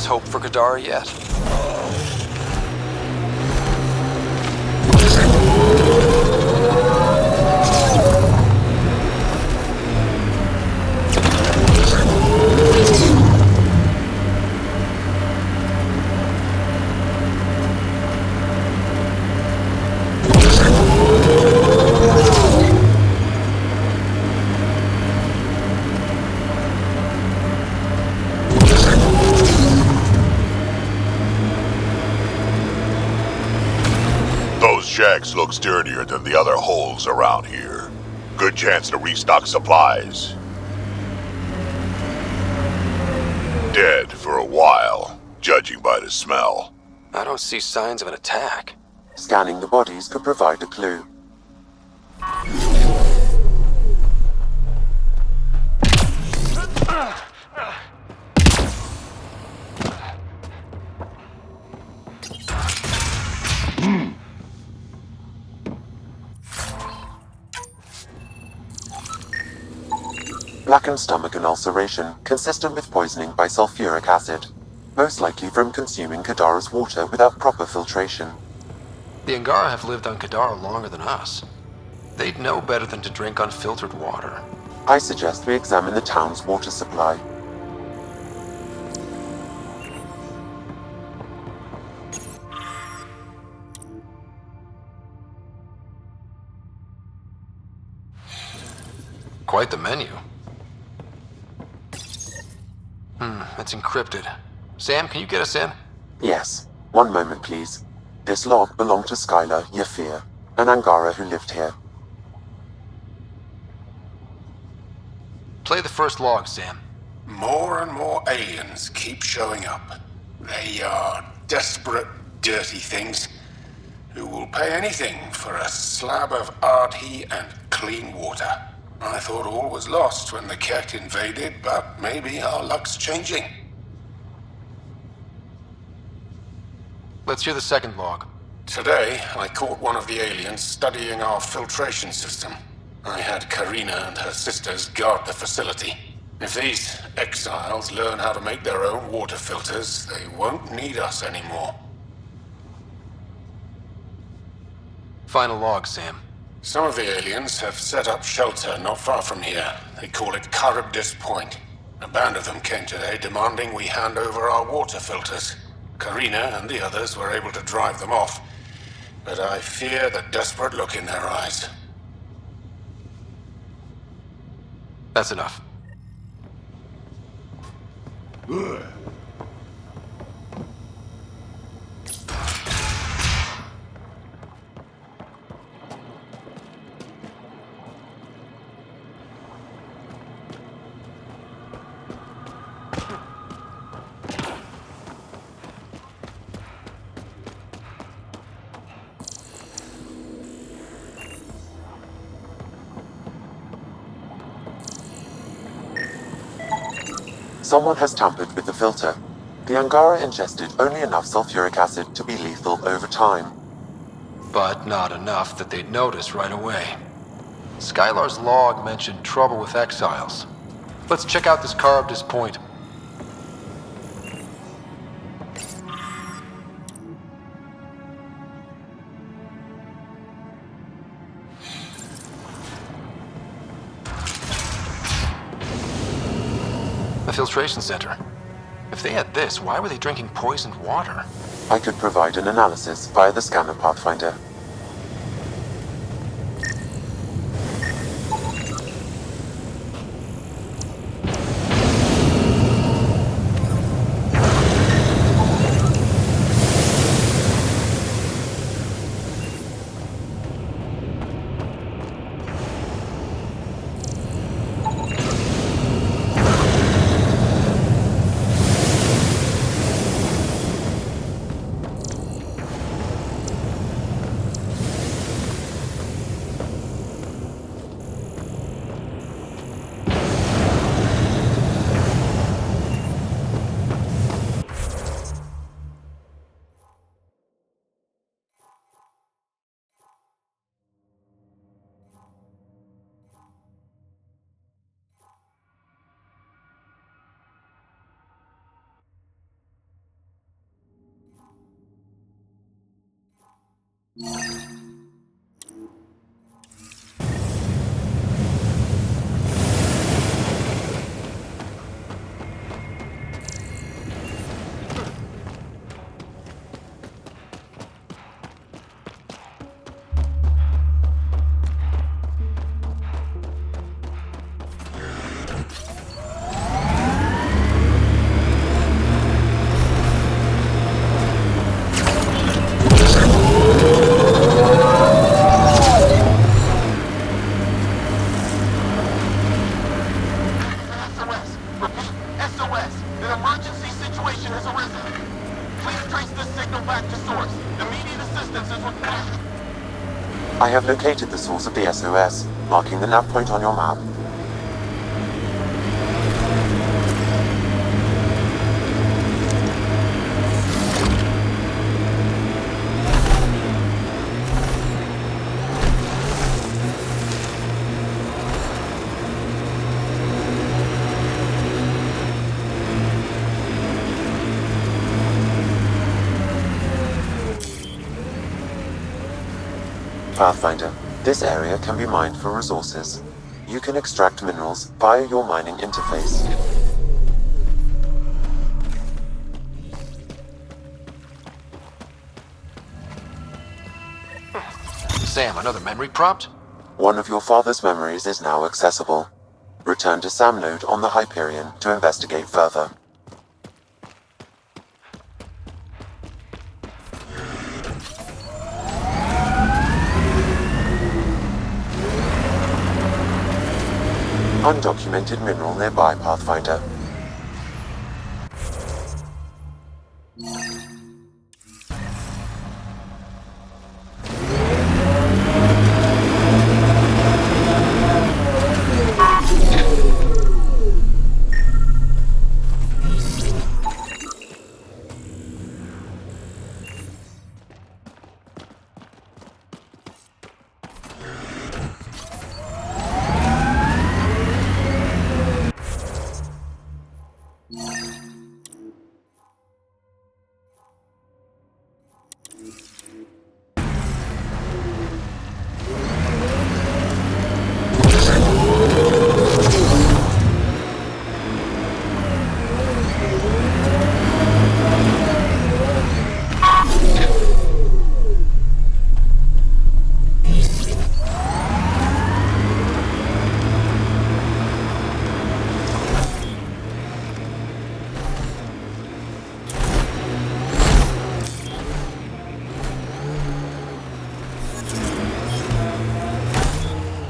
there's hope for Kadara yet? Those shacks looks dirtier than the other holes around here. Good chance to restock supplies. Dead for a while, judging by the smell. I don't see signs of an attack. Scanning the bodies could provide a clue. Blackened stomach and ulceration, consistent with poisoning by sulfuric acid. Most likely from consuming Kadara's water without proper filtration. The Angara have lived on Kadara longer than us. They'd know better than to drink unfiltered water. I suggest we examine the town's water supply. Quite the menu. It's encrypted. Sam, can you get us in? Yes. One moment, please. This log belonged to Skylar Yafir, an Angara who lived here. Play the first log, Sam. More and more aliens keep showing up. They are desperate, dirty things who will pay anything for a slab of Ardhi and clean water. I thought all was lost when the Ket invaded, but maybe our luck's changing. Let's hear the second log. Today, I caught one of the aliens studying our filtration system. I had Karina and her sisters guard the facility. If these exiles learn how to make their own water filters, they won't need us anymore. Final log, Sam. Some of the aliens have set up shelter not far from here. They call it Charybdis Point. A band of them came today demanding we hand over our water filters. Karina and the others were able to drive them off, but I fear the desperate look in their eyes. That's enough. Someone has tampered with the filter. The Angara ingested only enough sulfuric acid to be lethal over time. But not enough that they'd notice right away. Skylar's log mentioned trouble with exiles. Let's check out this Charybdis Point. A filtration center. If they had this, why were they drinking poisoned water? I could provide an analysis via the scanner pathfinder. I have located the source of the SOS, marking the nav point on your map. Pathfinder, this area can be mined for resources. You can extract minerals via your mining interface. Sam, another memory prompt? One of your father's memories is now accessible. Return to Sam Node on the Hyperion to investigate further. Undocumented mineral nearby, Pathfinder.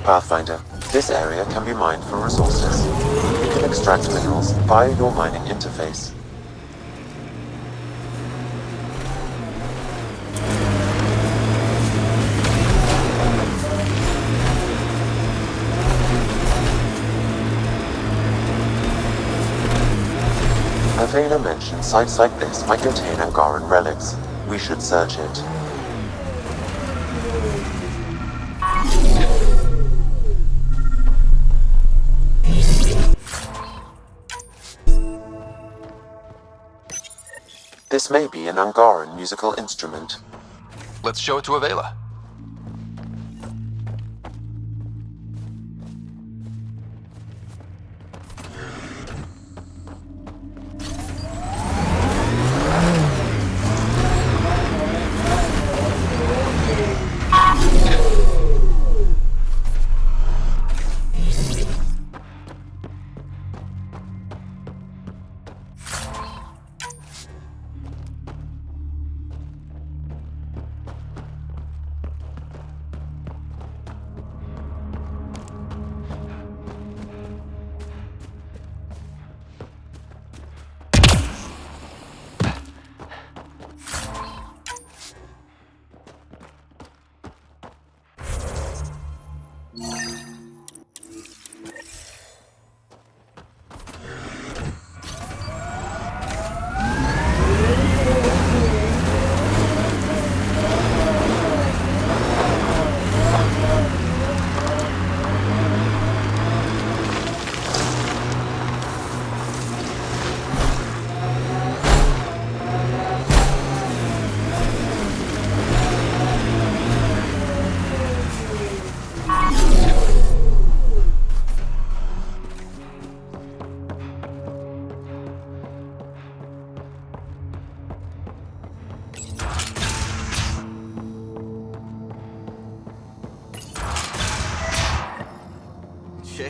Pathfinder, this area can be mined for resources. You can extract minerals via your mining interface. Avena mentioned sites like this might contain Angaran relics. We should search it. This may be an Angaran musical instrument. Let's show it to Avela.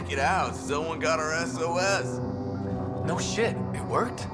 Check it out. Someone got our SOS. No shit, it worked?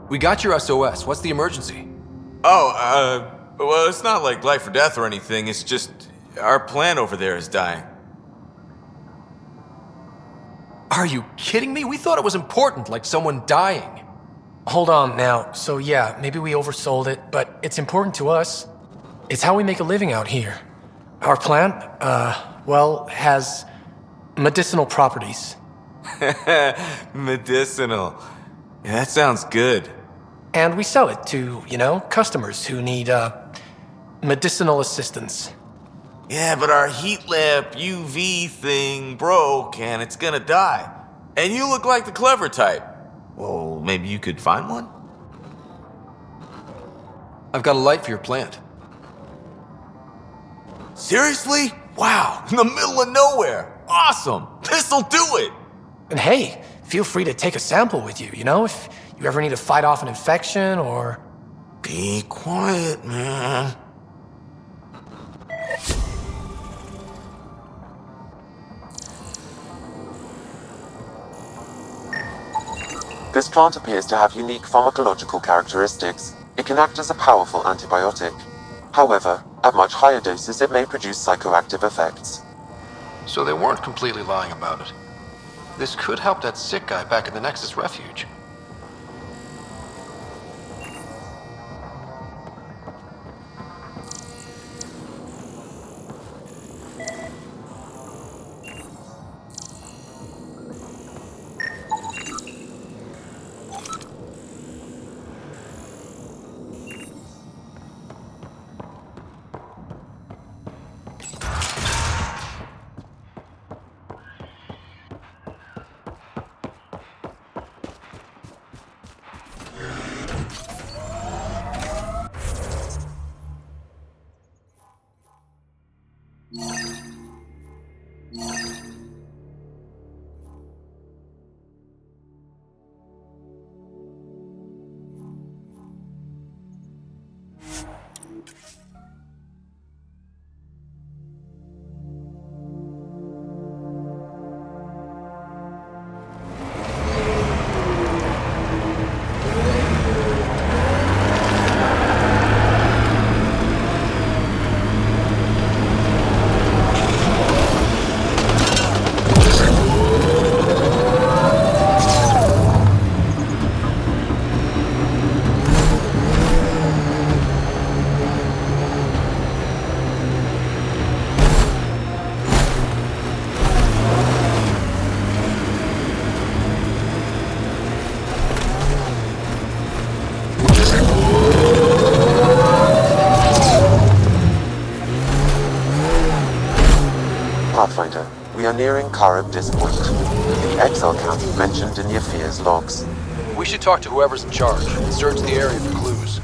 We got your SOS. What's the emergency? Well, it's not like life or death or anything. It's just our plant over there is dying. Are you kidding me? We thought it was important, like someone dying. Hold on now. So yeah, maybe we oversold it, but it's important to us. It's how we make a living out here. Our plant, well, has medicinal properties. Medicinal. Yeah, that sounds good. And we sell it to, customers who need, medicinal assistance. Yeah, but our heat lamp UV thing broke and it's gonna die. And you look like the clever type. Well, maybe you could find one? I've got a light for your plant. Seriously? Wow, in the middle of nowhere. Awesome. This'll do it. And hey, feel free to take a sample with you, if you ever need to fight off an infection or... Be quiet, man. This plant appears to have unique pharmacological characteristics. It can act as a powerful antibiotic. However, at much higher doses it may produce psychoactive effects. So they weren't completely lying about it. This could help that sick guy back in the Nexus refuge. Pathfinder, we are nearing Karabdis Point, the exile camp mentioned in Yafir's logs. We should talk to whoever's in charge and search the area for clues.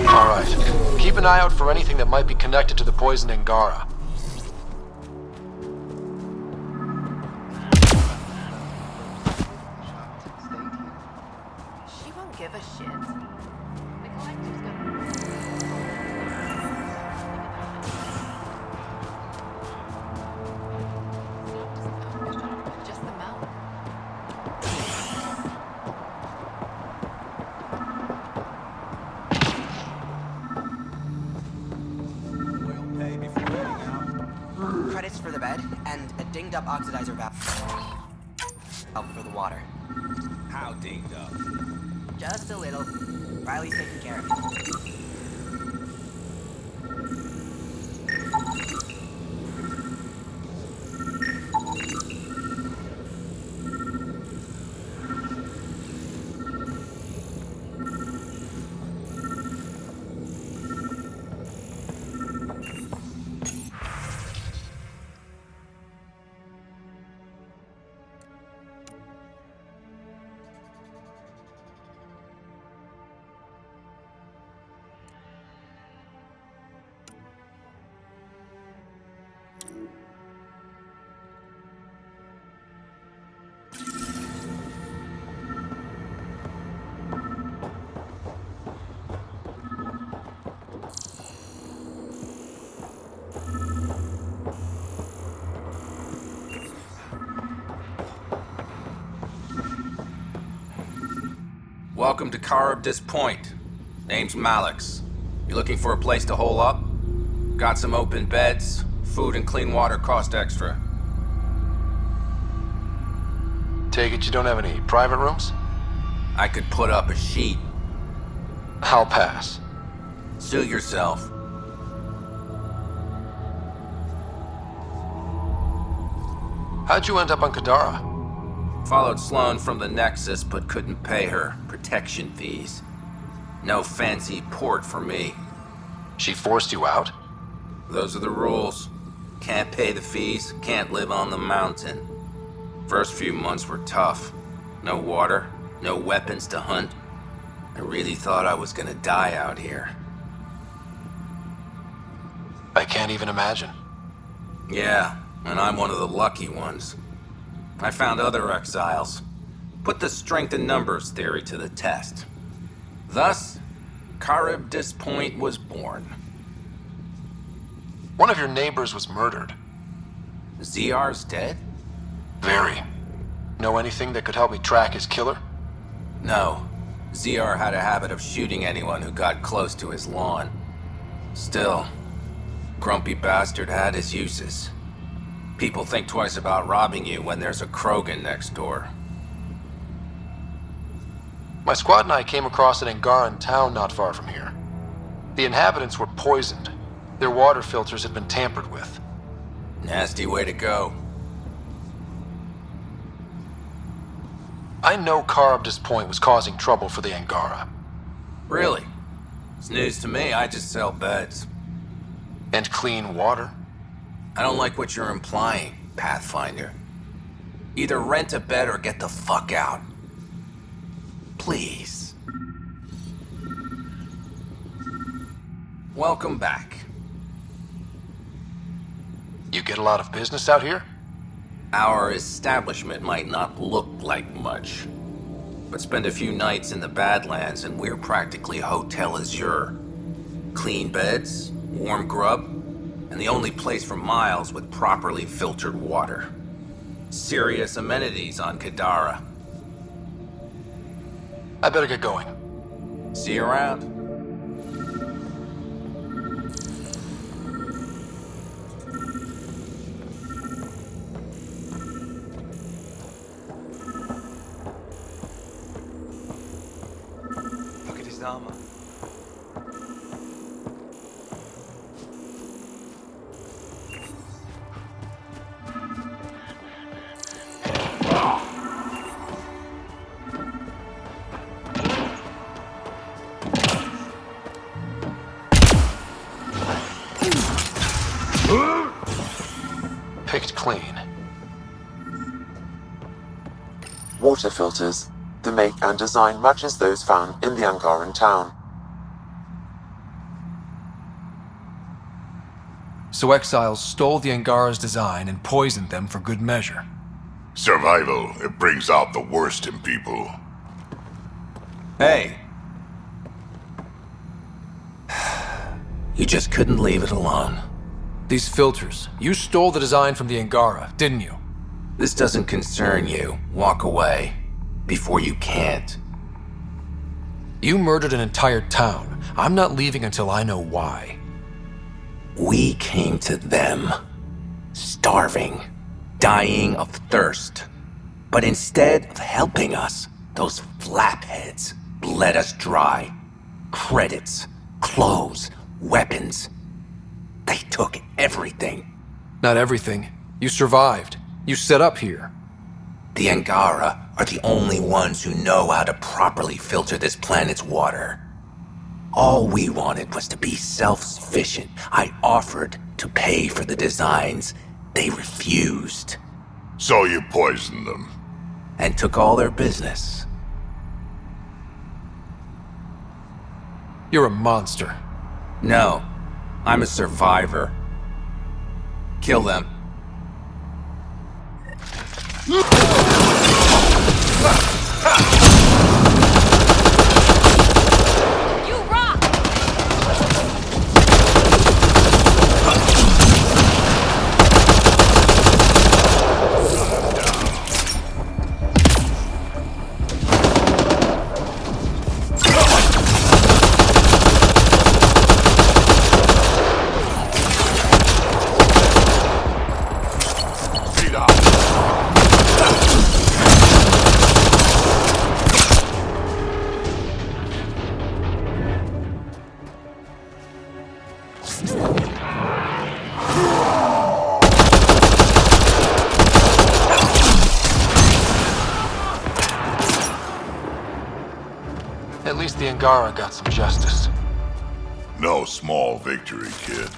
Alright, keep an eye out for anything that might be connected to the poison in Gara. She won't give a shit. credits for the bed, and a dinged-up oxidizer valve for the water. How dinged up? Just a little. Riley's taking care of it. Welcome to Charybdis Point. Name's Malix. You looking for a place to hole up? Got some open beds. Food and clean water cost extra. Take it you don't have any private rooms? I could put up a sheet. I'll pass. Suit yourself. How'd you end up on Kadara? Followed Sloan from the Nexus, but couldn't pay her protection fees. No fancy port for me. She forced you out? Those are the rules. Can't pay the fees, can't live on the mountain. First few months were tough. No water, no weapons to hunt. I really thought I was gonna die out here. I can't even imagine. Yeah, and I'm one of the lucky ones. I found other exiles. Put the strength in numbers theory to the test. Thus, Charybdis Point was born. One of your neighbors was murdered. ZR's dead? Very. Know anything that could help me track his killer? No. ZR had a habit of shooting anyone who got close to his lawn. Still, grumpy bastard had his uses. People think twice about robbing you when there's a Krogan next door. My squad and I came across an Angaran town not far from here. The inhabitants were poisoned. Their water filters had been tampered with. Nasty way to go. I know Charybdis Point was causing trouble for the Angara. Really? It's news to me, I just sell beds. And clean water. I don't like what you're implying, Pathfinder. Either rent a bed or get the fuck out. Please. Welcome back. You get a lot of business out here? Our establishment might not look like much, but spend a few nights in the Badlands and we're practically Hotel Azure. Clean beds, warm grub, and the only place for miles with properly filtered water. Serious amenities on Kadara. I better get going. See you around. Look at his armor. Picked clean. Water filters. The make and design matches those found in the Angaran town. So exiles stole the Angara's design and poisoned them for good measure. Survival, it brings out the worst in people. Hey. You just couldn't leave it alone. These filters, you stole the design from the Angara, didn't you? This doesn't concern you. Walk away. Before you can't. You murdered an entire town. I'm not leaving until I know why. We came to them. starving, dying of thirst. But instead of helping us, those flapheads bled us dry. Credits, clothes, weapons. They took everything. Not everything. You survived. You set up here. The Angara are the only ones who know how to properly filter this planet's water. All we wanted was to be self-sufficient. I offered to pay for the designs. They refused. So you poisoned them. And took all their business. You're a monster. No, I'm a survivor. Kill them. You rock! At least the Angara got some justice. No small victory, kid.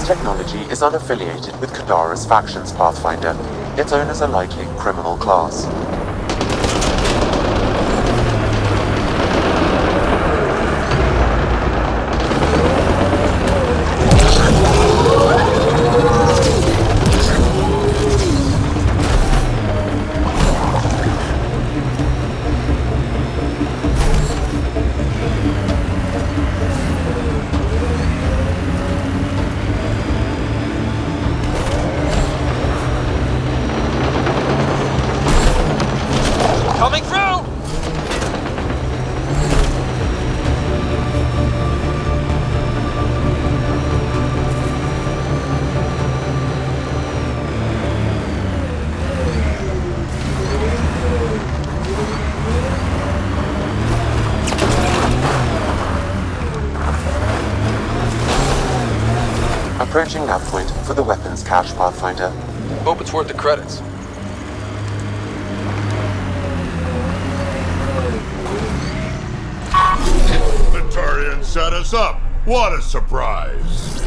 Technology is unaffiliated with Kadara's factions, Pathfinder. Its owners are likely criminal class. Coming through! Approaching nav point for the weapons cache, Pathfinder. Hope it's worth the credits. The Turians set us up. What a surprise.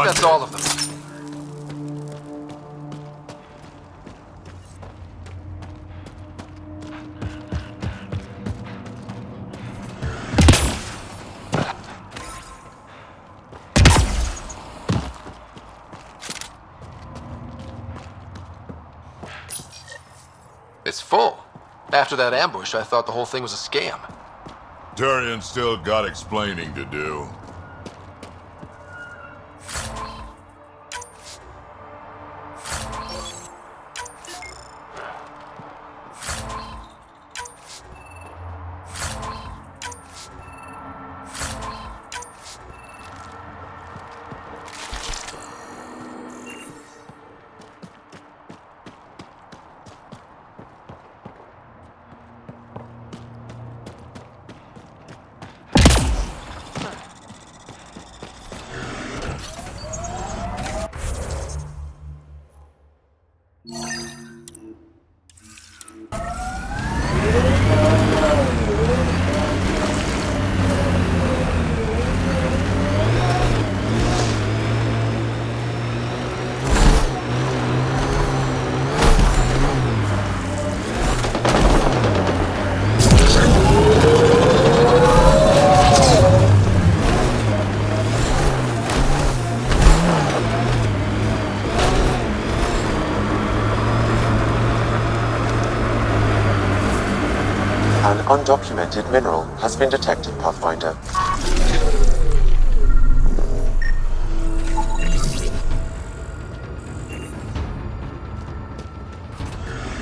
that's all of them. It's full. After that ambush, I thought the whole thing was a scam. Turian's still got explaining to do. An undocumented mineral has been detected, Pathfinder.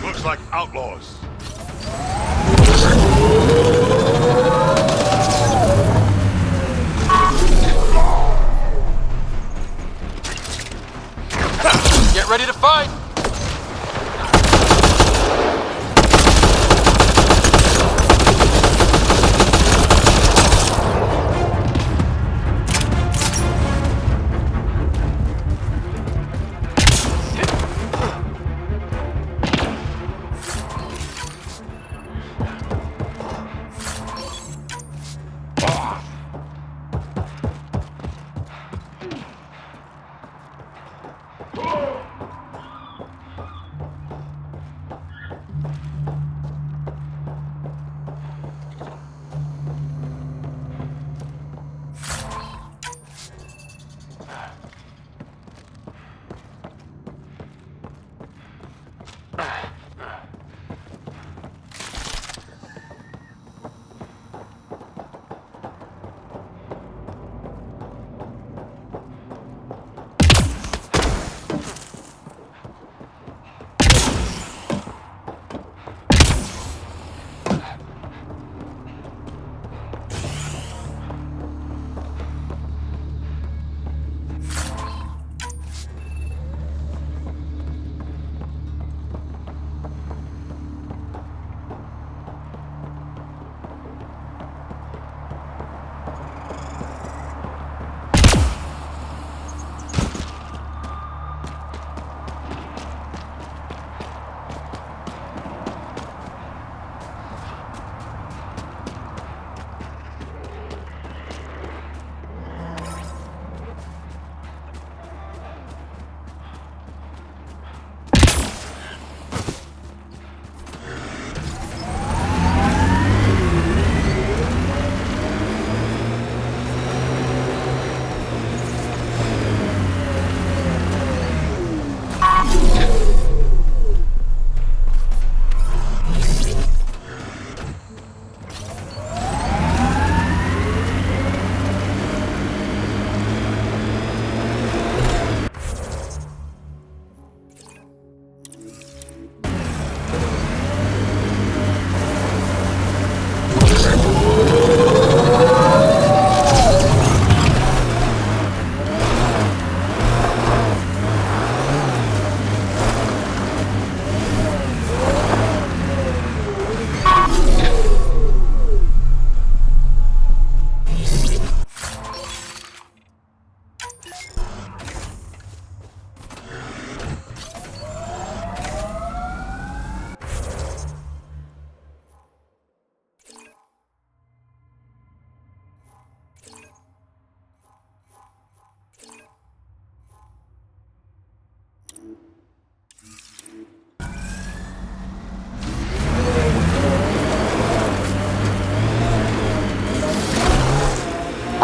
Looks like outlaws. Get ready to fight!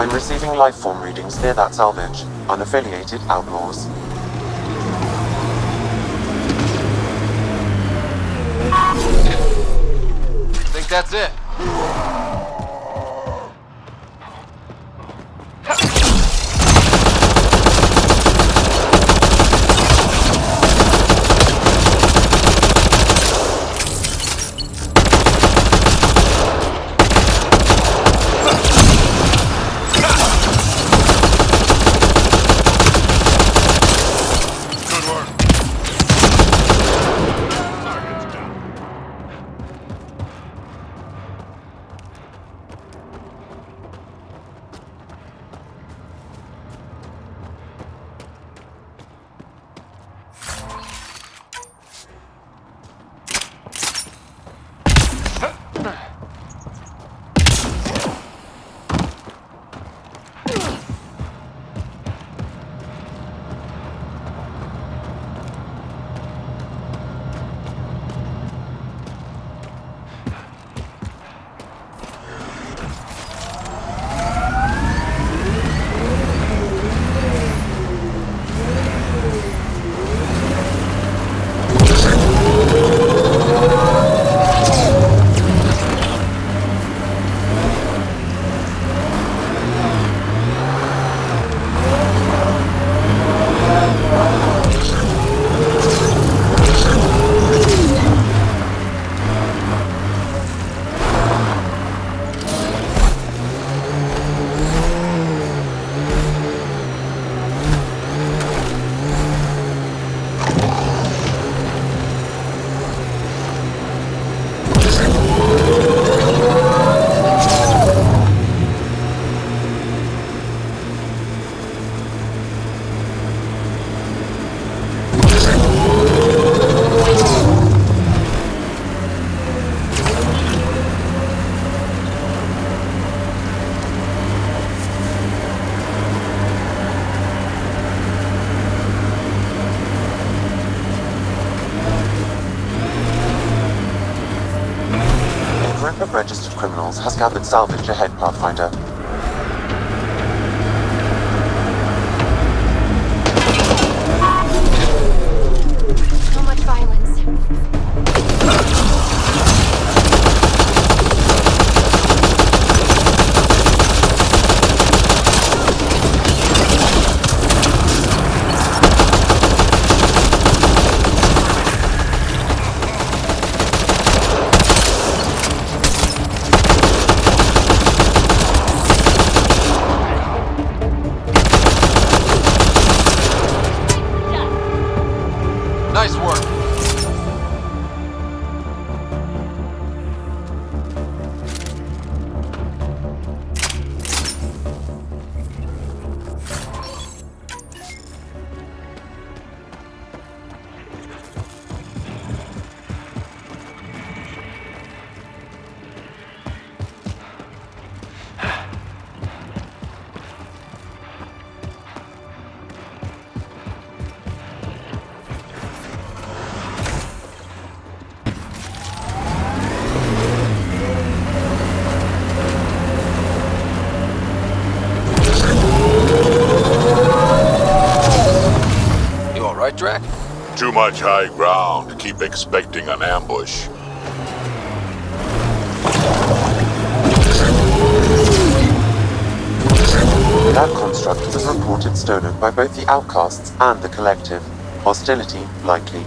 I'm receiving life form readings near that salvage. Unaffiliated outlaws. Think that's it? A group of registered criminals has gathered salvage ahead, Pathfinder. So much violence. Nice work. You all right, Drac? Too much high ground. Keep expecting an ambush. That construct was reported stolen by both the Outcasts and the Collective. Hostility likely.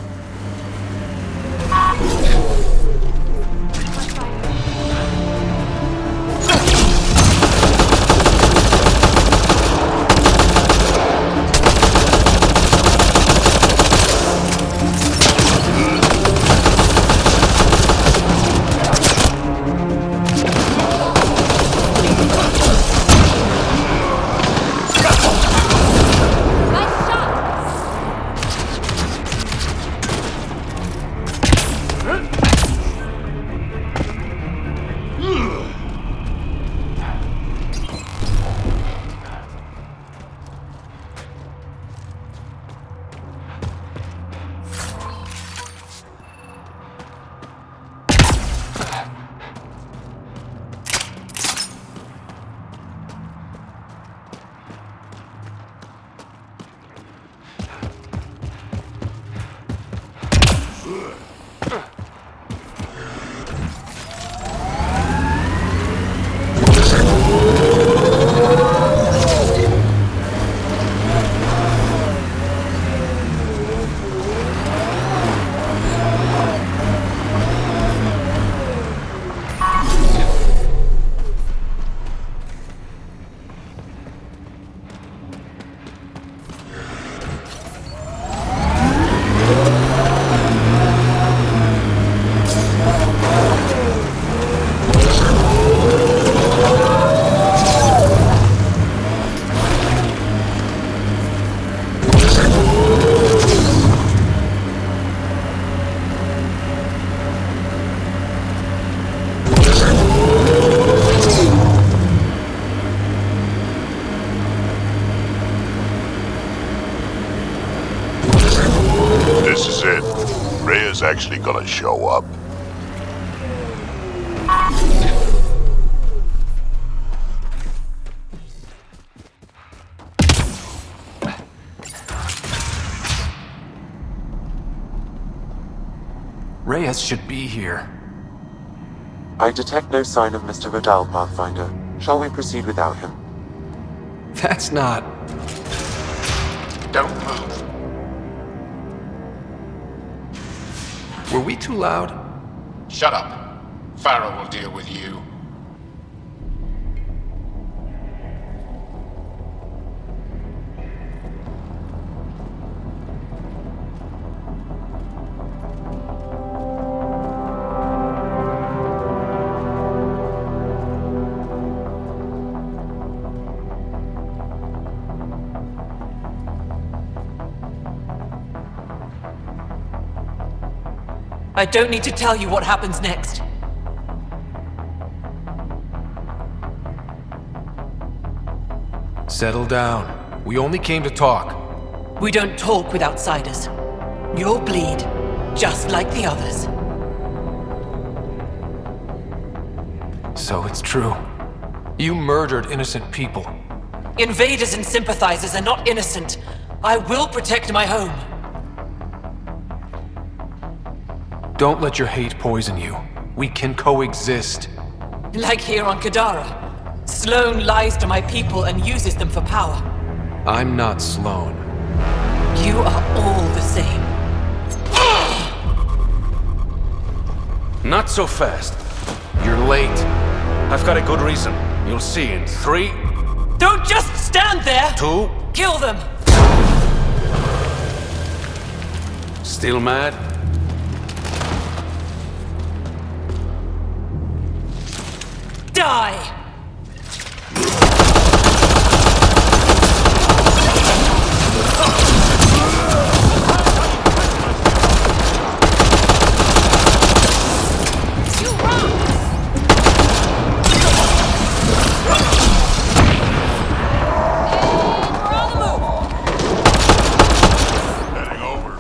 Nice shot! This is it. Rhea's actually gonna show up. Reyes should be here. I detect no sign of Mr. Vidal, Pathfinder. Shall we proceed without him? That's not... Don't move. Were we too loud? Shut up. Farrell will deal with you. I don't need to tell you what happens next. Settle down. We only came to talk. We don't talk with outsiders. You'll bleed, just like the others. So it's true. You murdered innocent people. Invaders and sympathizers are not innocent. I will protect my home. Don't let your hate poison you. We can coexist. Like here on Kadara. Sloane lies to my people and uses them for power. I'm not Sloane. You are all the same. Not so fast. You're late. I've got a good reason. You'll see in 3, Don't just stand there! 2... Kill them! Still mad? Die! Heading over.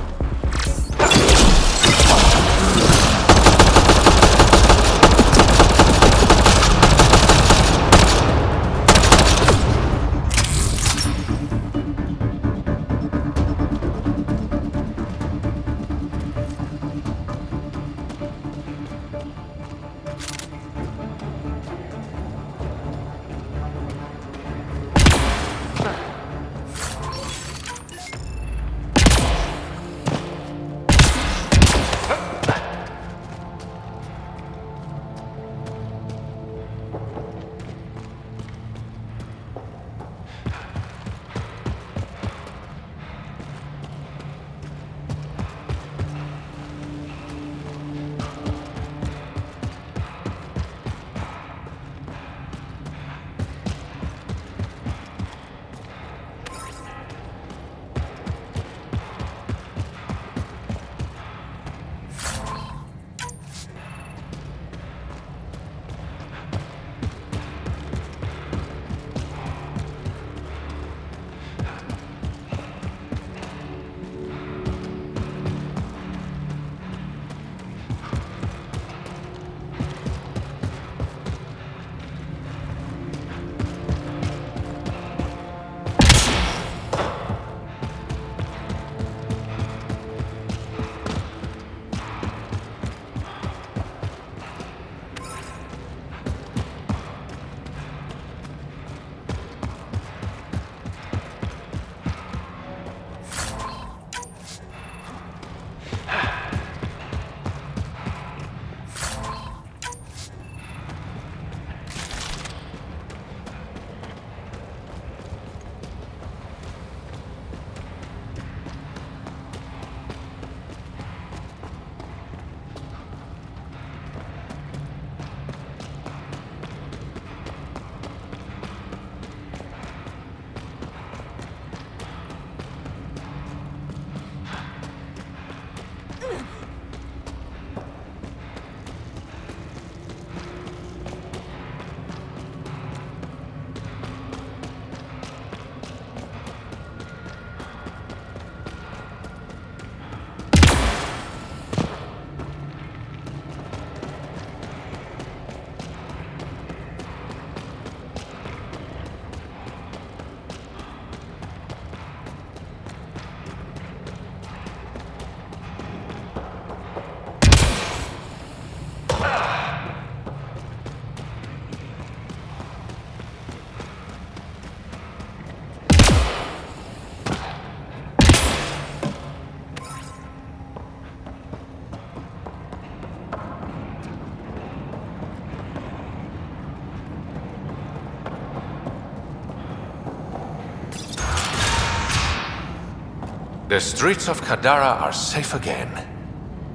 The streets of Kadara are safe again.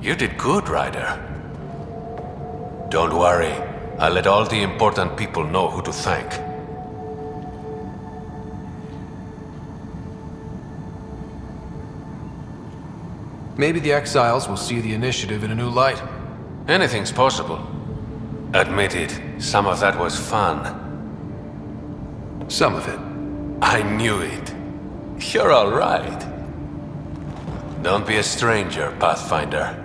You did good, Ryder. Don't worry. I'll let all the important people know who to thank. Maybe the exiles will see the initiative in a new light. Anything's possible. Admit it, some of that was fun. Some of it. I knew it. You're all right. Don't be a stranger, Pathfinder.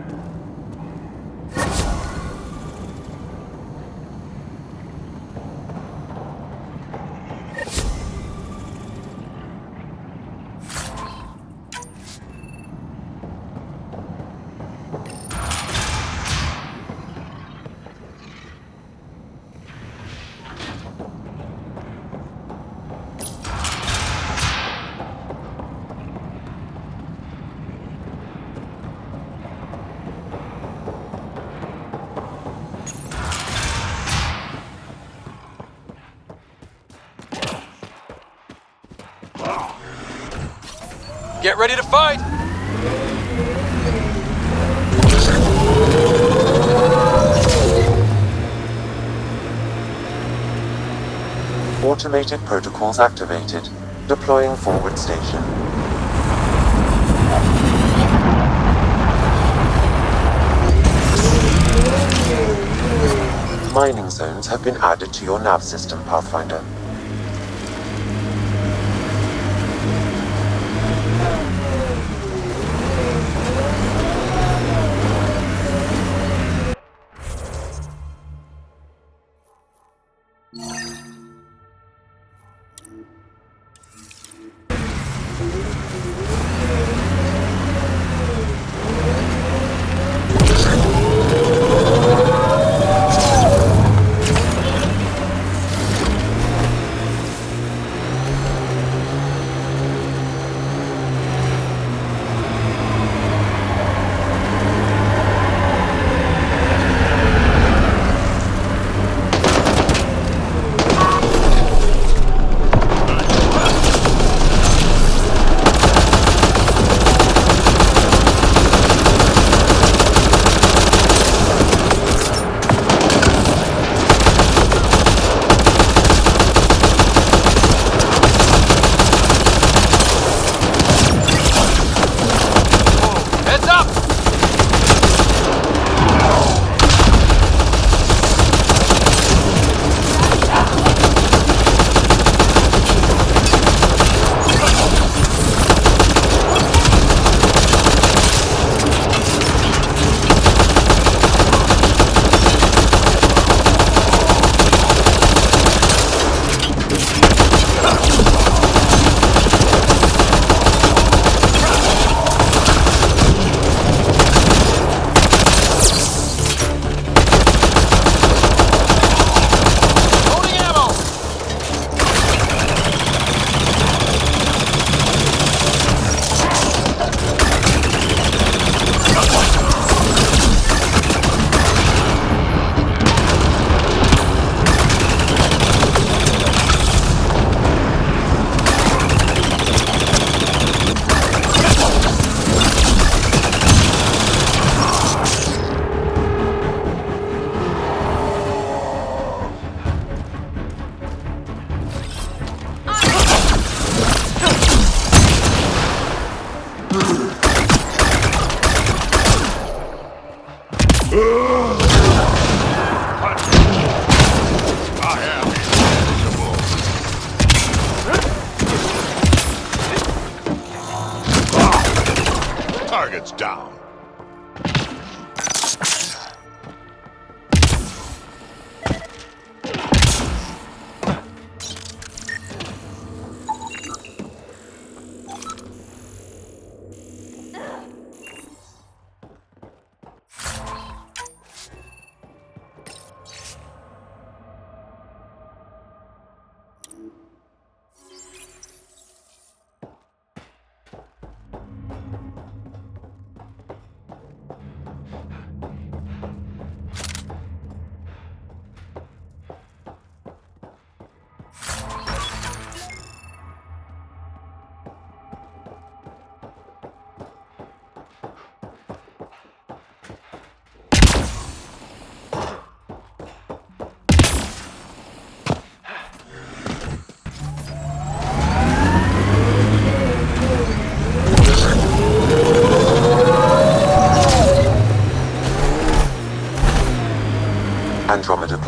Get ready to fight! Automated protocols activated. Deploying forward station. Mining zones have been added to your nav system, Pathfinder. Target's down.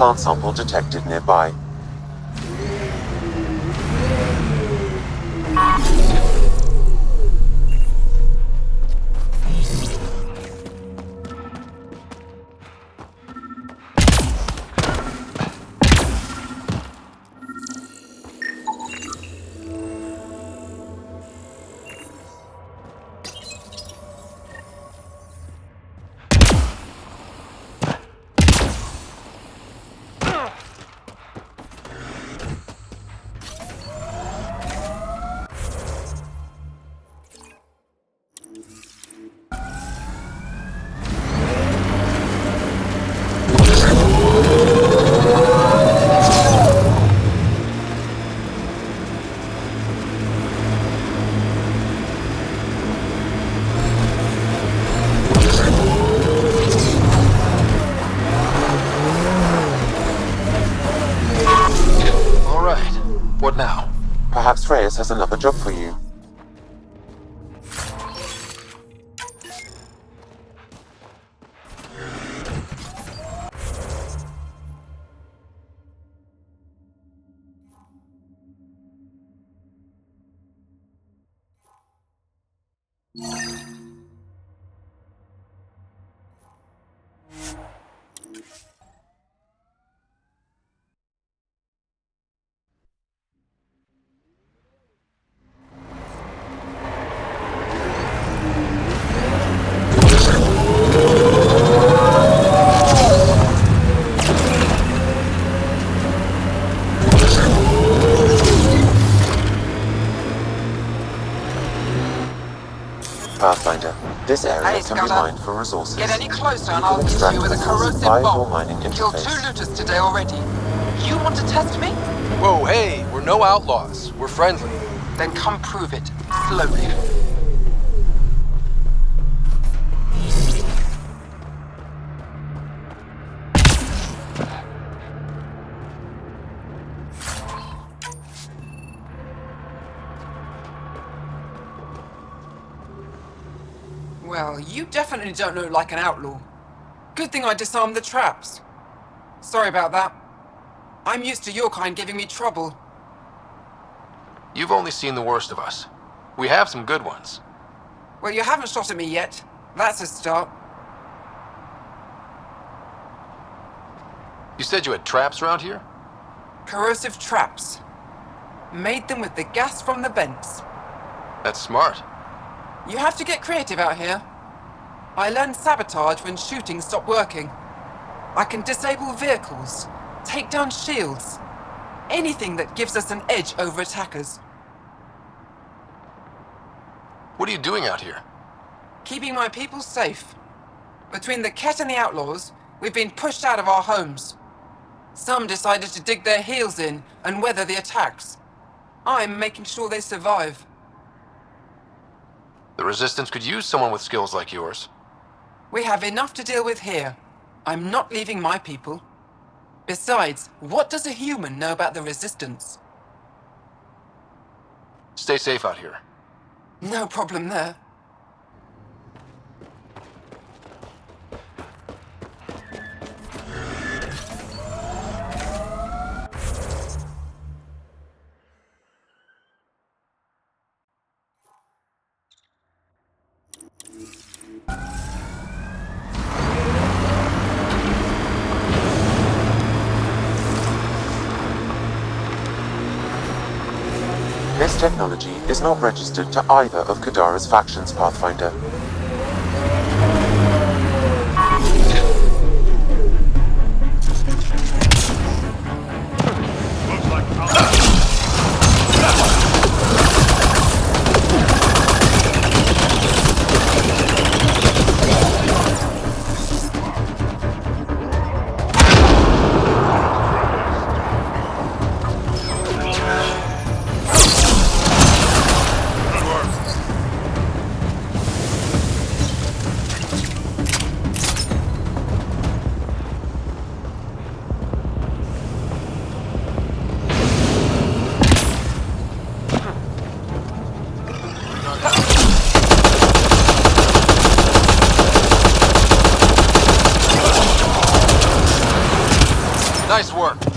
plant sample detected nearby. What now? Perhaps Reyes has another job for you. Pathfinder, this area can be mined for resources. Get any closer and You I'll can hit extract you with a minerals corrosive via your bomb. mining Killed interface. 2 looters today already. You want to test me? Whoa, hey, we're no outlaws. We're friendly. Then come prove it. Slowly. Well, you definitely don't look like an outlaw. Good thing I disarmed the traps. Sorry about that. I'm used to your kind giving me trouble. You've only seen the worst of us. We have some good ones. Well, you haven't shot at me yet. That's a start. You said you had traps around here? Corrosive traps. Made them with the gas from the vents. That's smart. You have to get creative out here. I learned sabotage when shooting stopped working. I can disable vehicles, take down shields, anything that gives us an edge over attackers. What are you doing out here? Keeping my people safe. Between the Ket and the outlaws, we've been pushed out of our homes. Some decided to dig their heels in and weather the attacks. I'm making sure they survive. The Resistance could use someone with skills like yours. We have enough to deal with here. I'm not leaving my people. Besides, what does a human know about the Resistance? Stay safe out here. No problem there. This technology is not registered to either of Kadara's factions, Pathfinder. Nice work.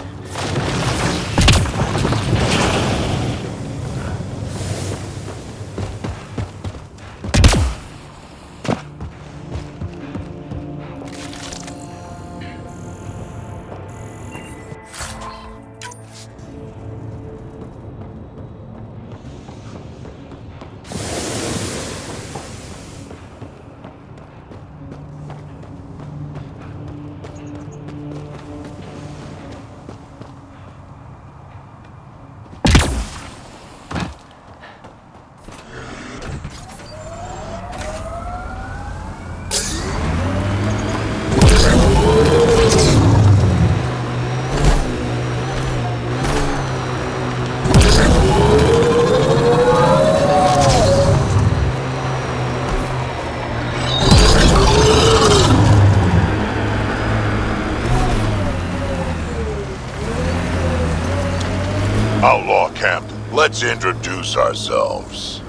Outlaw Camp, let's introduce ourselves.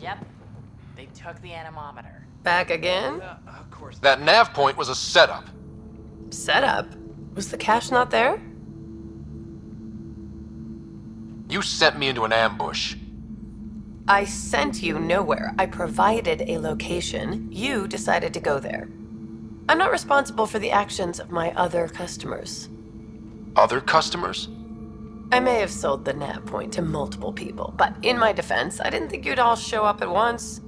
Yep. They took the anemometer. Back again? Of course. That nav point was a setup. Setup? Was the cache not there? You sent me into an ambush. I sent you nowhere. I provided a location. You decided to go there. I'm not responsible for the actions of my other customers. Other customers? I may have sold the nav point to multiple people, but in my defense, I didn't think you'd all show up at once.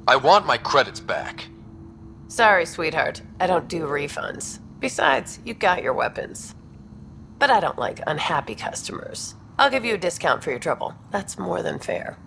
I want my credits back. Sorry, sweetheart. I don't do refunds. Besides, you got your weapons. But I don't like unhappy customers. I'll give you a discount for your trouble. That's more than fair.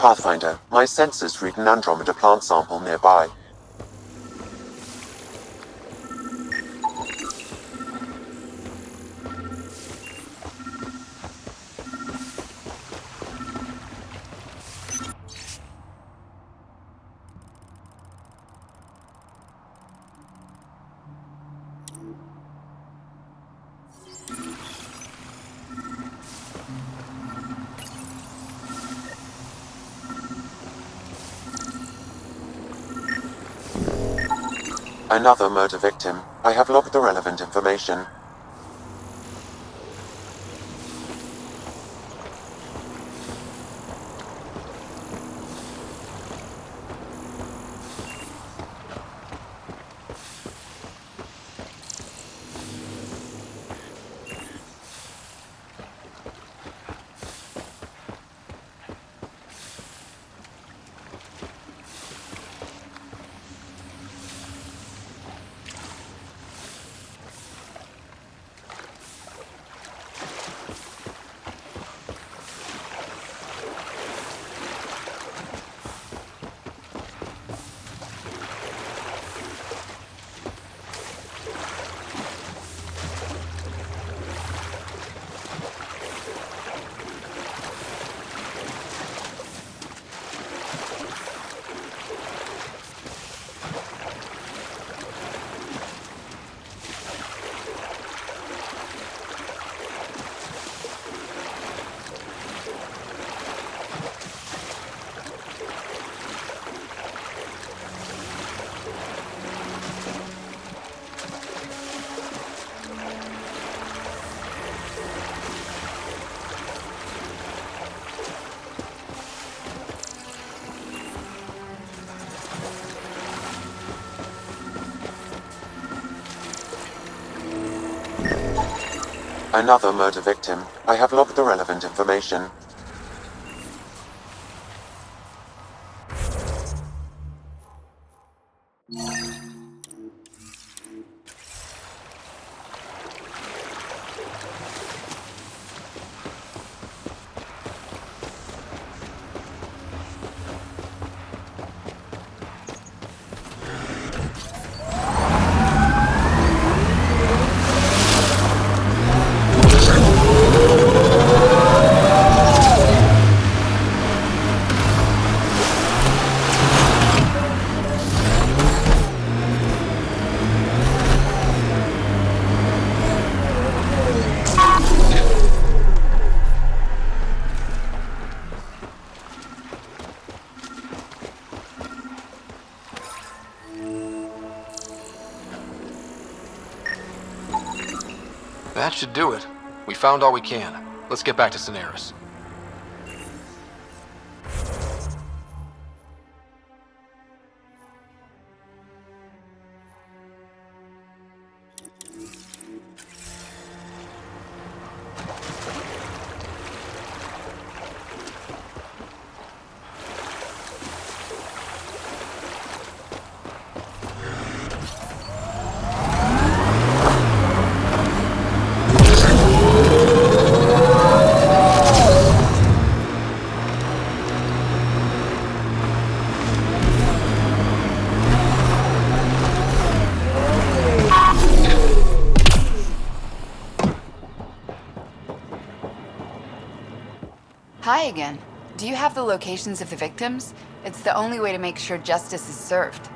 Pathfinder, my sensors read an Andromeda plant sample nearby. Another murder victim. I have logged the relevant information. Another murder victim. I have logged the relevant information. That should do it. We found all we can. Let's get back to Cineris. Hi again. Do you have the locations of the victims? It's the only way to make sure justice is served.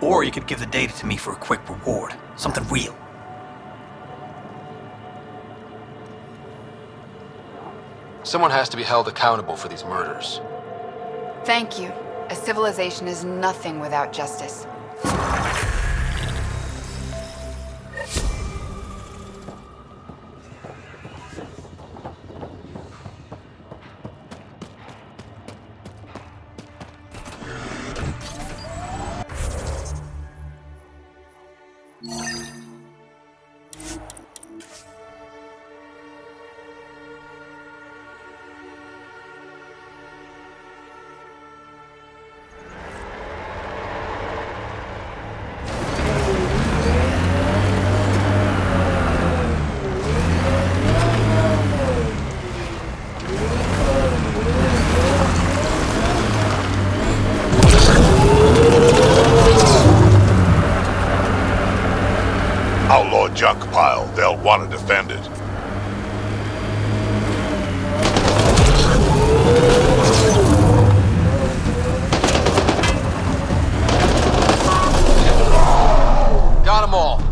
Or you could give the data to me for a quick reward. Something real. Someone has to be held accountable for these murders. Thank you. A civilization is nothing without justice. Outlaw junk pile. They'll want to defend it. Got them all.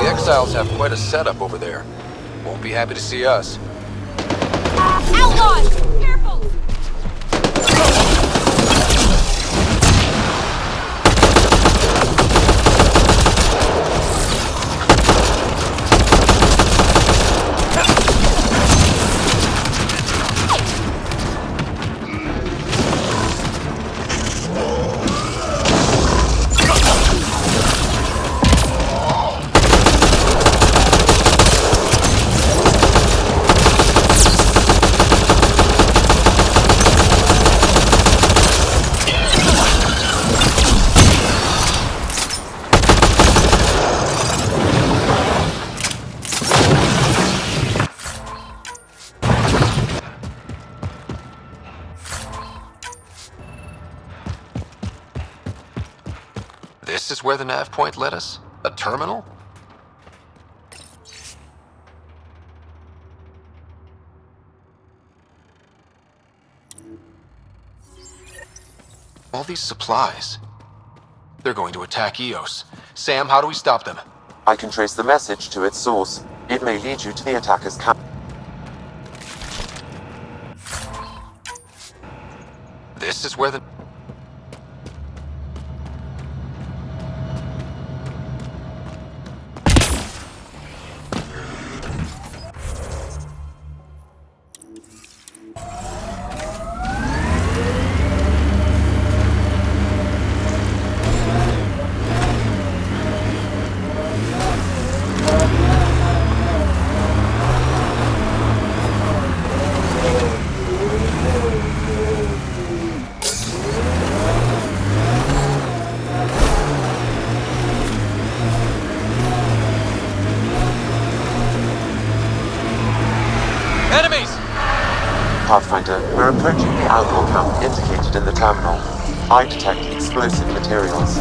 Exiles have quite a setup over there. Won't be happy to see us. Outlaws! Careful! This is where the nav point led us? A terminal? All these supplies. They're going to attack Eos. Sam, how do we stop them? I can trace the message to its source. It may lead you to the attacker's camp. This is where the... Pathfinder, we're approaching the outlaw camp indicated in the terminal. I detect explosive materials.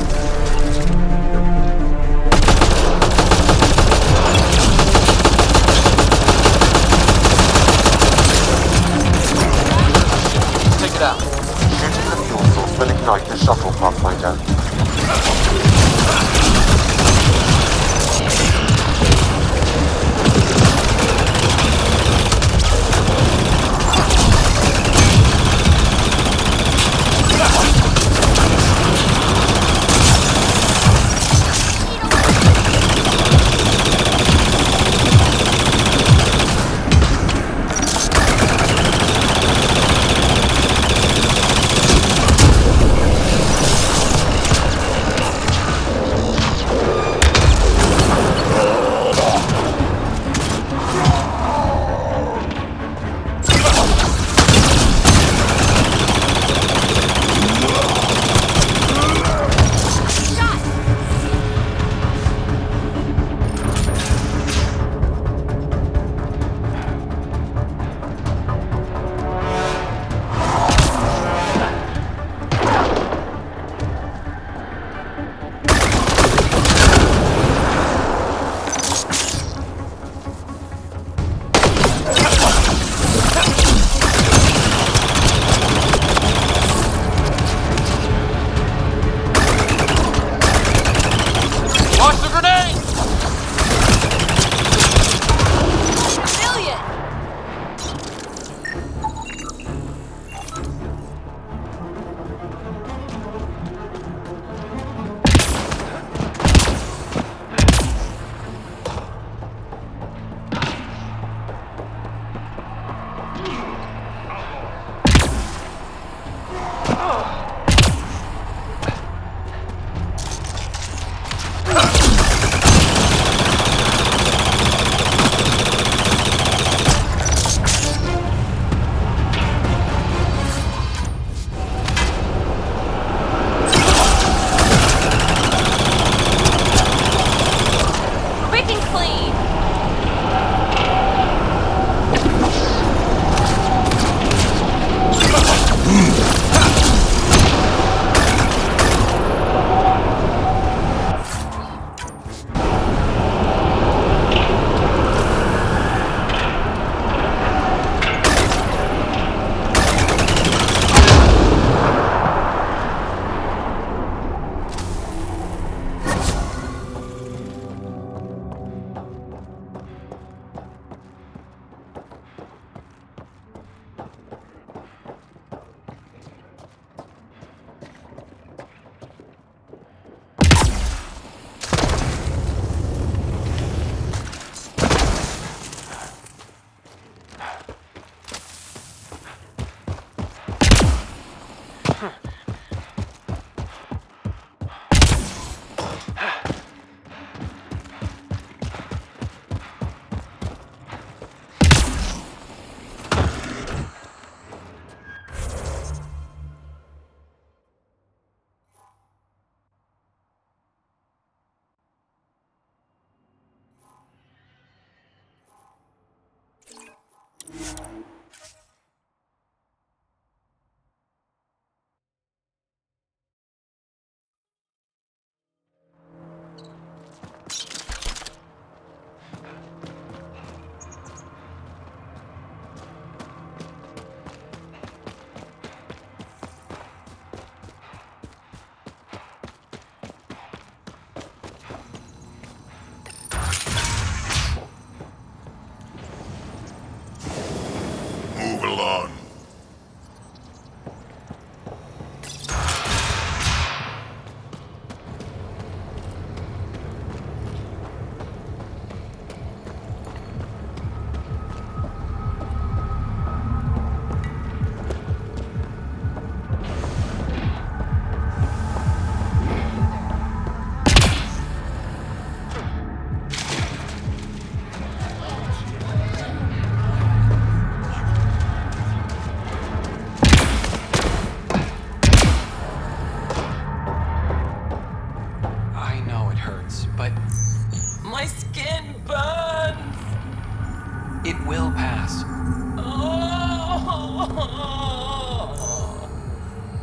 Take it out. Shooting the fuel source will ignite the shuttle, Pathfinder.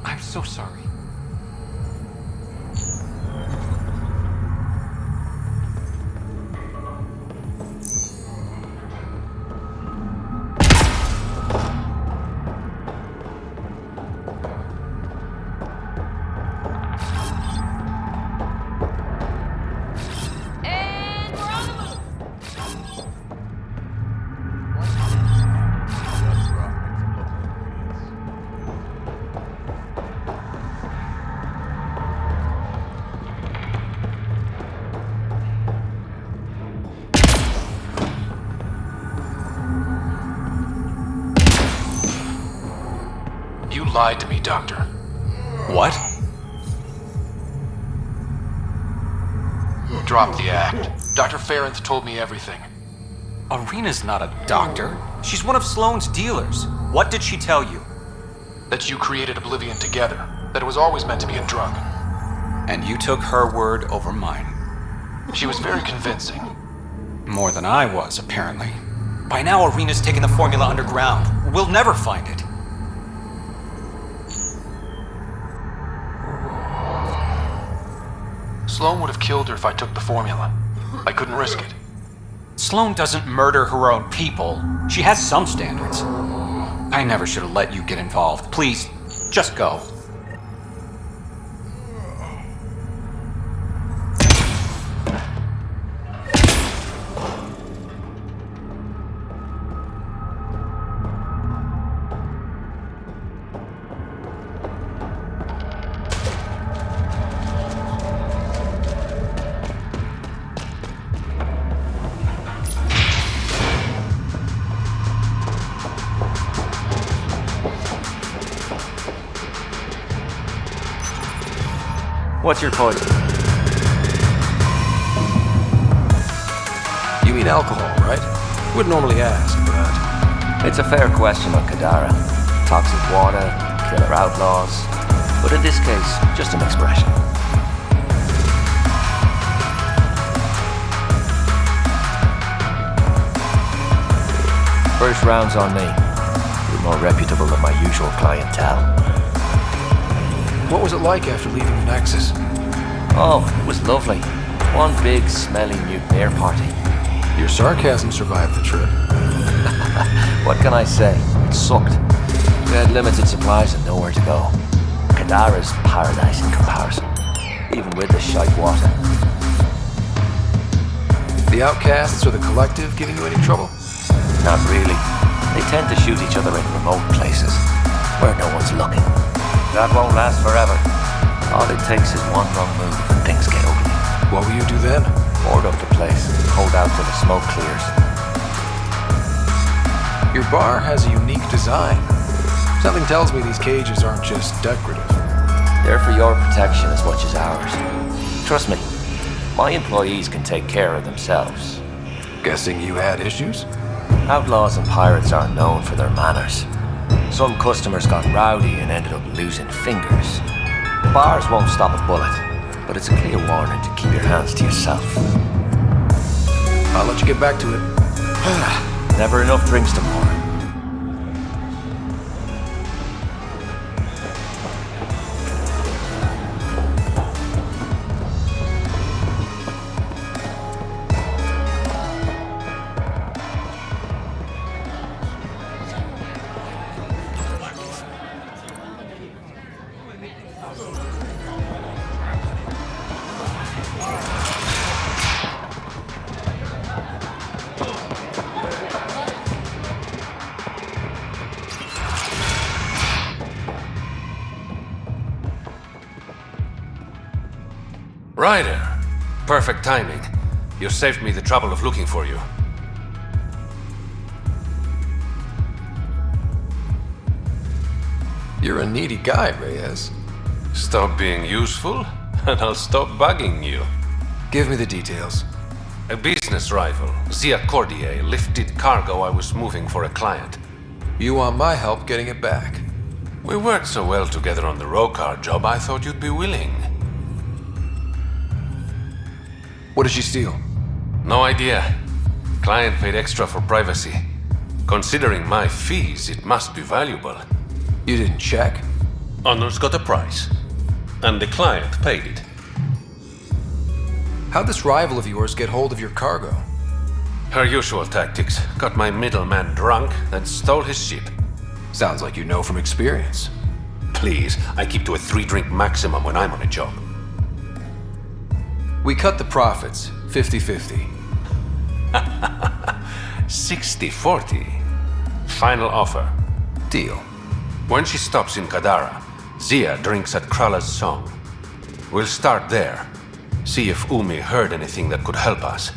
I'm so sorry. You lied to me, Doctor. What? Drop the act. Dr. Farron's told me everything. Arena's not a doctor. She's one of Sloane's dealers. What did she tell you? That you created Oblivion together. That it was always meant to be a drug. And you took her word over mine. She was very convincing. More than I was, apparently. By now, Arena's taken the formula underground. We'll never find it. Sloane would have killed her if I took the formula. I couldn't risk it. Sloane doesn't murder her own people. She has some standards. I never should have let you get involved. Please, just go. What's your point? You mean alcohol, right? Would normally ask, but... It's a fair question on Kadara. Toxic water, killer outlaws. But in this case, just an expression. First round's on me. You're more reputable than my usual clientele. What was it like after leaving the Nexus? Oh, it was lovely. One big, smelly mutineer party. Your sarcasm survived the trip. What can I say? It sucked. We had limited supplies and nowhere to go. Kadara's paradise in comparison, even with the shite water. The outcasts or the collective giving you any trouble? Not really. They tend to shoot each other in remote places, where no one's looking. That won't last forever. All it takes is one wrong move and things get ugly. What will you do then? Board up the place, hold out till the smoke clears. Your bar has a unique design. Something tells me these cages aren't just decorative. They're for your protection as much as ours. Trust me, my employees can take care of themselves. Guessing you had issues? Outlaws and pirates aren't known for their manners. Some customers got rowdy and ended up losing fingers. Bars won't stop a bullet, but it's a clear warning to keep your hands to yourself. I'll let you get back to it. Never enough drinks tomorrow. Ryder, perfect timing. You saved me the trouble of looking for you. You're a needy guy, Reyes. Stop being useful, and I'll stop bugging you. Give me the details. A business rival, Zia Cordier, lifted cargo I was moving for a client. You want my help getting it back? We worked so well together on the Rokar job, I thought you'd be willing. What did she steal? No idea. Client paid extra for privacy. Considering my fees, it must be valuable. You didn't check? Honor's got a price, and the client paid it. How'd this rival of yours get hold of your cargo? Her usual tactics. Got my middleman drunk, then stole his ship. Sounds like you know from experience. Please, I keep to a 3-drink maximum when I'm on a job. We cut the profits, 50-50. 60-40. Final offer. Deal. When she stops in Kadara, Zia drinks at Krala's song. We'll start there. See if Umi heard anything that could help us.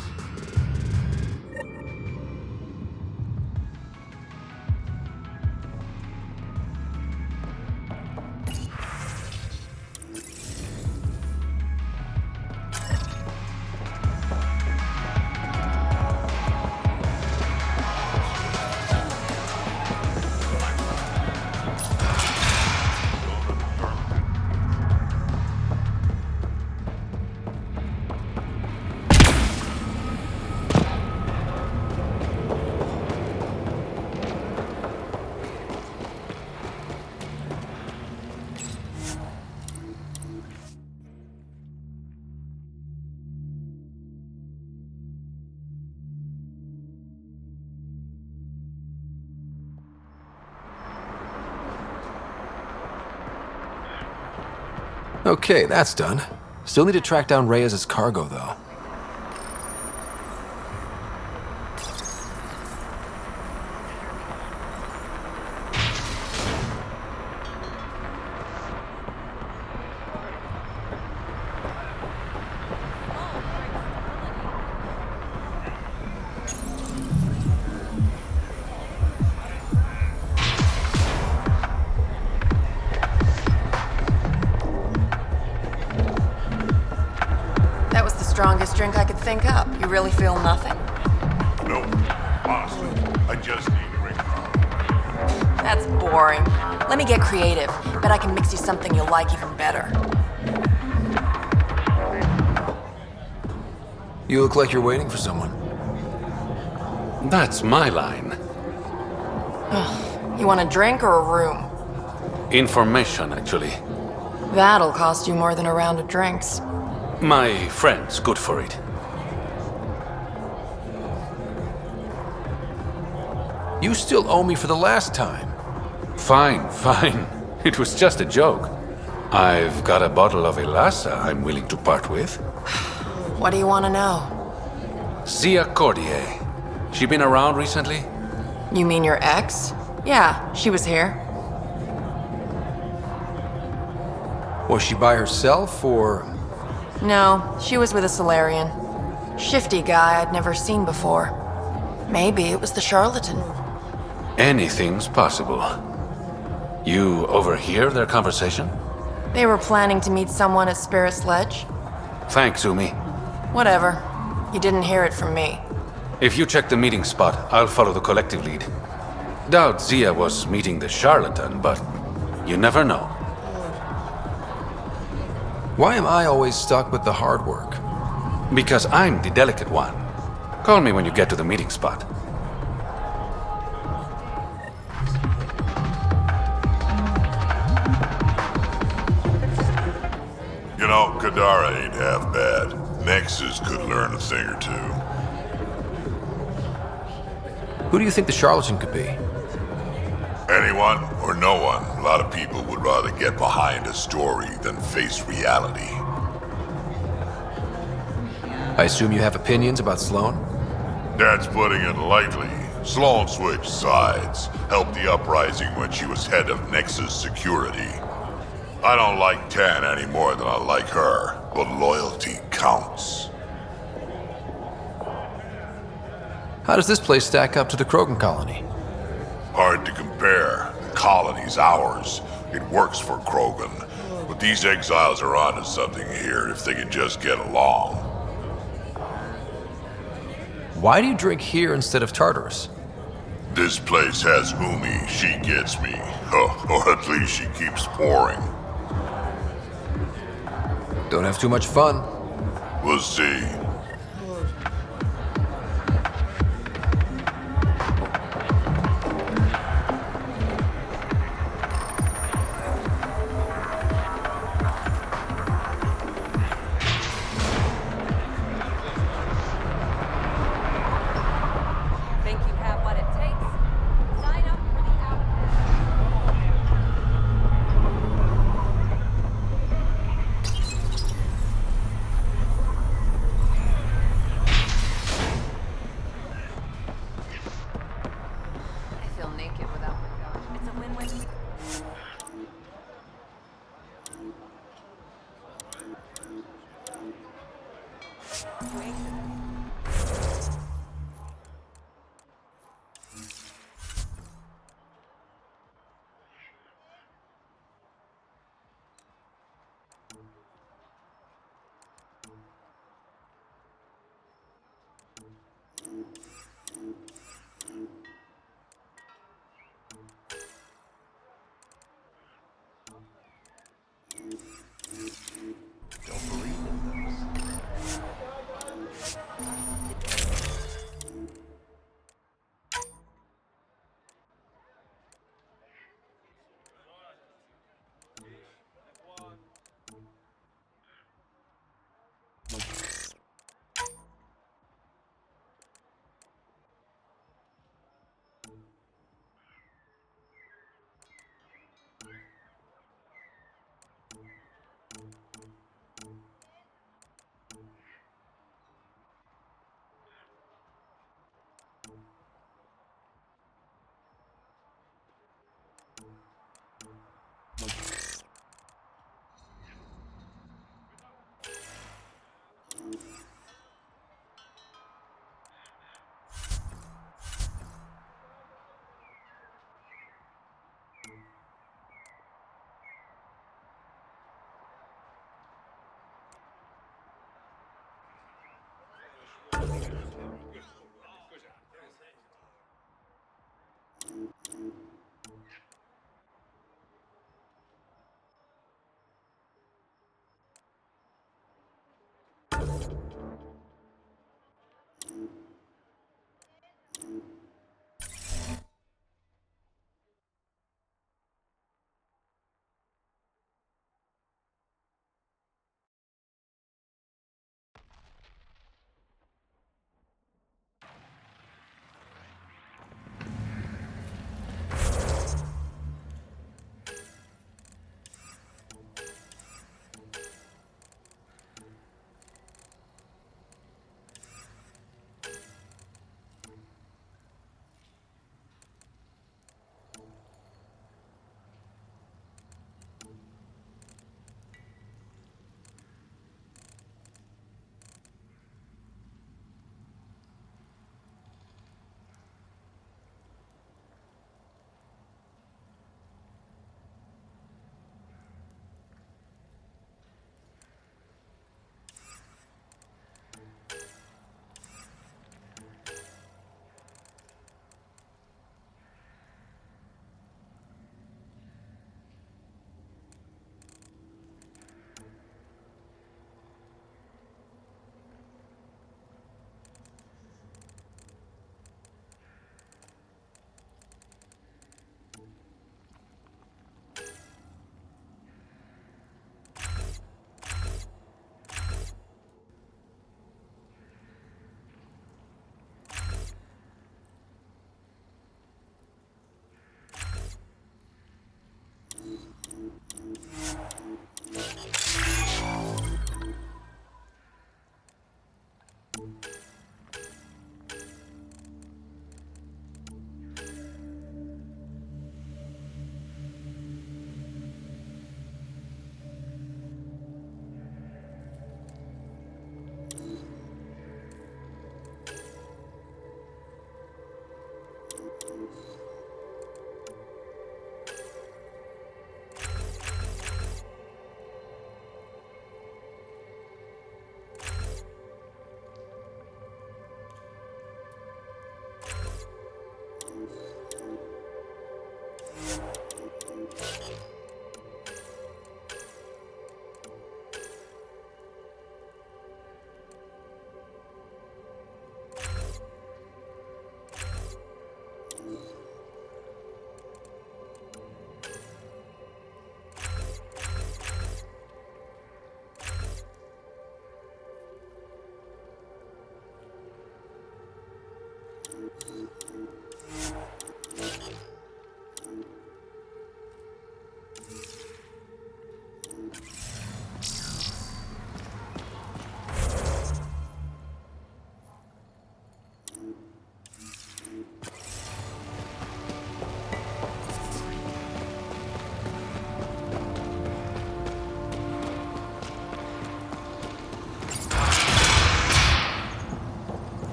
Okay, that's done. Still need to track down Reyes' cargo, though. That was the strongest drink I could think up. You really feel nothing? No, honestly, I just need drink. That's boring. Let me get creative. Bet I can mix you something you'll like even better. You look like you're waiting for someone. That's my line. Ugh. You want a drink or a room? Information, actually. That'll cost you more than a round of drinks. My friend's good for it. You still owe me for the last time. Fine, fine. It was just a joke. I've got a bottle of Elasa I'm willing to part with. What do you want to know? Zia Cordier. She been around recently? You mean your ex? Yeah, she was here. Was she by herself, or...? No, she was with a Solarian. Shifty guy I'd never seen before. Maybe it was the charlatan. Anything's possible. You overhear their conversation? They were planning to meet someone at Spirit Sledge. Thanks, Umi. Whatever. You didn't hear it from me. If you check the meeting spot, I'll follow the collective lead. Doubt Zia was meeting the charlatan, but you never know. Why am I always stuck with the hard work? Because I'm the delicate one. Call me when you get to the meeting spot. You know, Kadara ain't half bad. Nexus could learn a thing or two. Who do you think the charlatan could be? Anyone or no one. A lot of people would rather get behind a story than face reality. I assume you have opinions about Sloan? That's putting it lightly. Sloan switched sides, helped the uprising when she was head of Nexus security. I don't like Tan any more than I like her, but loyalty counts. How does this place stack up to the Krogan colony? Hard to compare. The colony's ours. It works for Krogan. But these exiles are onto something here if they can just get along. Why do you drink here instead of Tartarus? This place has Umi. She gets me. Or at least she keeps pouring. Don't have too much fun. We'll see.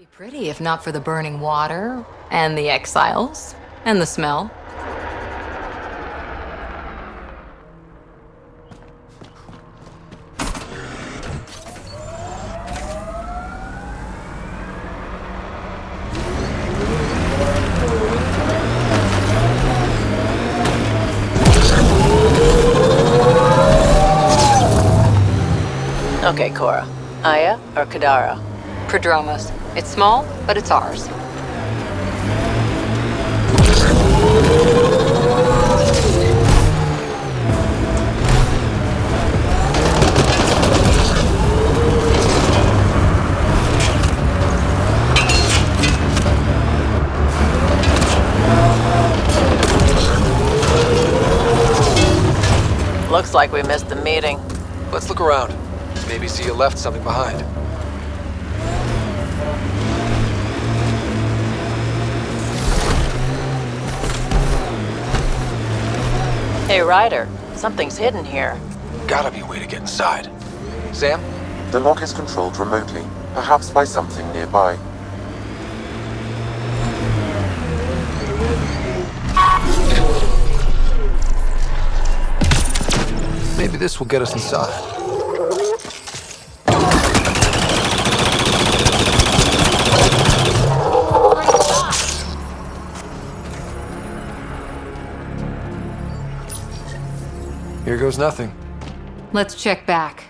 Be pretty if not for the burning water, and the exiles, and the smell. Okay, Cora. Aya or Kadara? Prodromos. It's small, but it's ours. Looks like we missed the meeting. Let's look around. Maybe Zia left something behind. Hey, Ryder. Something's hidden here. Gotta be a way to get inside. Sam? The lock is controlled remotely, perhaps by something nearby. Maybe this will get us inside. Here goes nothing. Let's check back.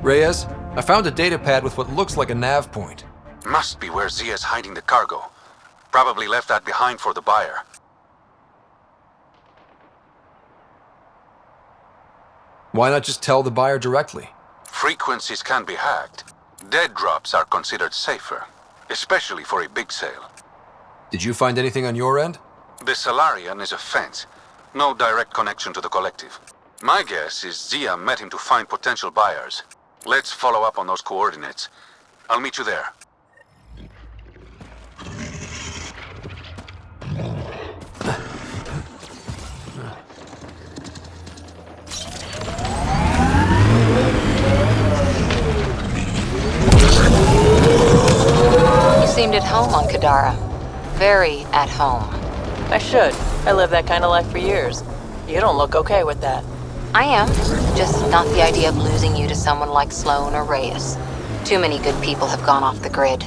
Reyes, I found a data pad with what looks like a nav point. Must be where Zia's hiding the cargo. Probably left that behind for the buyer. Why not just tell the buyer directly? Frequencies can be hacked. Dead drops are considered safer, especially for a big sale. Did you find anything on your end? The Salarian is a fence. No direct connection to the collective. My guess is Zia met him to find potential buyers. Let's follow up on those coordinates. I'll meet you there. You seemed at home on Kadara. Very at home. I should. I lived that kind of life for years. You don't look okay with that. I am. Just not the idea of losing you to someone like Sloan or Reyes. Too many good people have gone off the grid.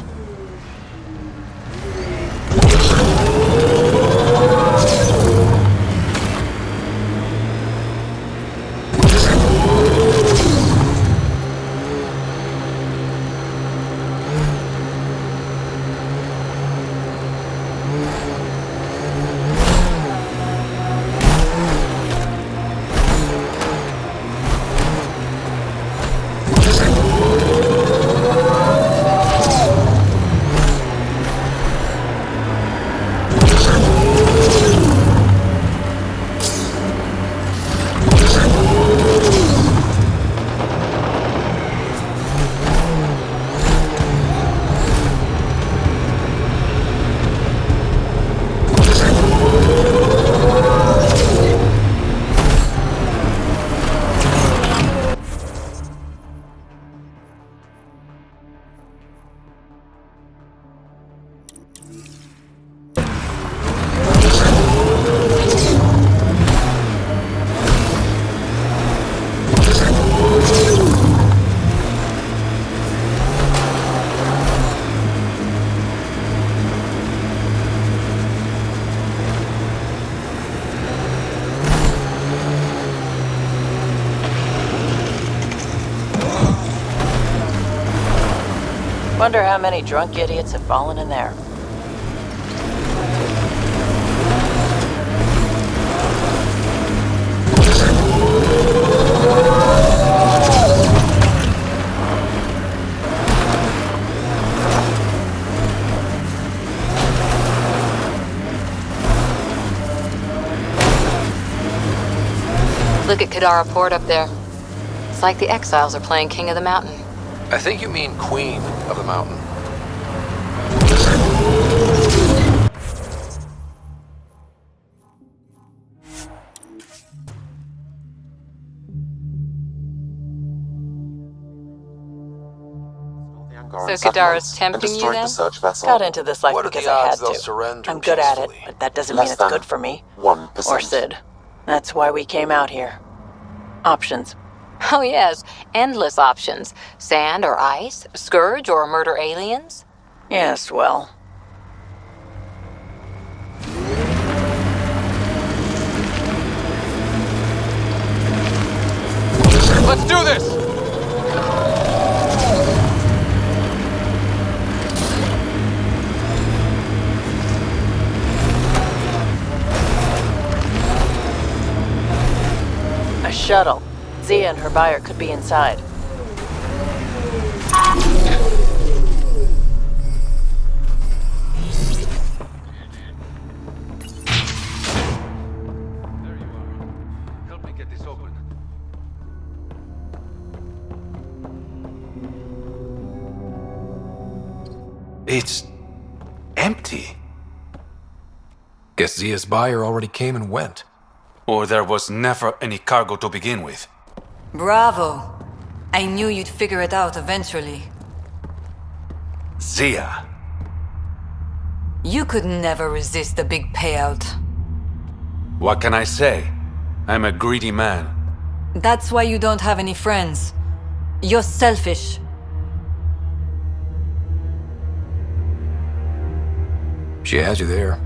Wonder how many drunk idiots have fallen in there. Look at Kadara Port up there. It's like the exiles are playing King of the Mountain. I think you mean Queen of the Mountain. So Kadara's tempting you then? Got into this life What are because the I had odds they'll to. surrender I'm good at it, peacefully? but that doesn't mean it's good for me. 1%. Or Sid. That's why we came out here. Options. Oh yes, endless options. Sand or ice, scourge or murder aliens. Yes, well. Let's do this! A shuttle. Zia and her buyer could be inside. Help me get this open. It's empty. Guess Zia's buyer already came and went. Or there was never any cargo to begin with. Bravo. I knew you'd figure it out eventually. Zia. You could never resist the big payout. What can I say? I'm a greedy man. That's why you don't have any friends. You're selfish. She has you there.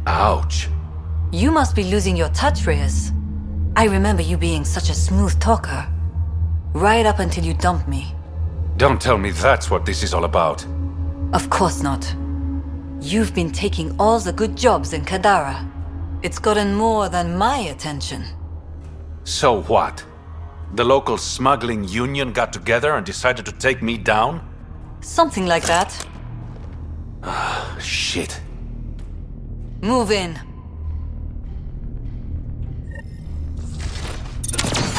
Ouch. You must be losing your touch, Reyes. I remember you being such a smooth talker. Right up until you dumped me. Don't tell me that's what this is all about. Of course not. You've been taking all the good jobs in Kadara. It's gotten more than my attention. So what? The local smuggling union got together and decided to take me down? Something like that. Shit. Move in.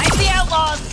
I see outlaws!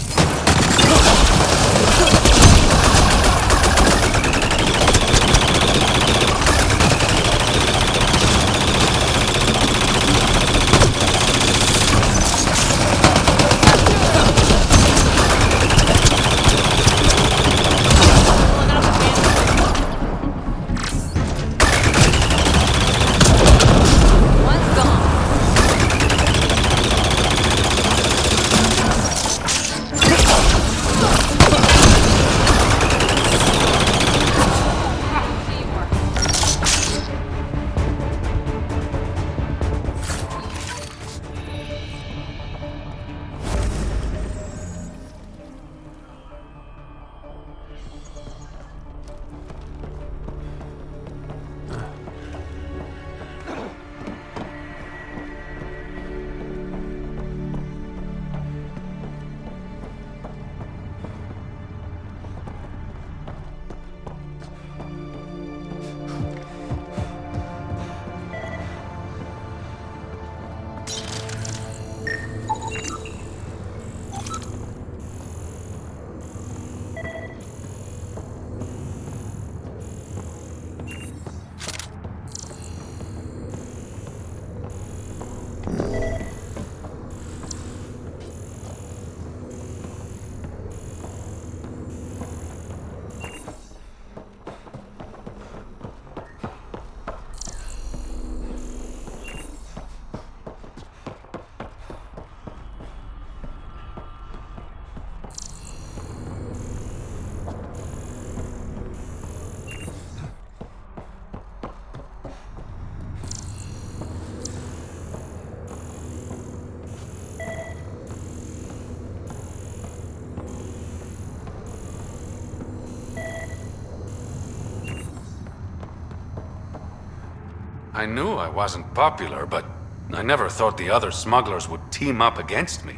I knew I wasn't popular, but I never thought the other smugglers would team up against me.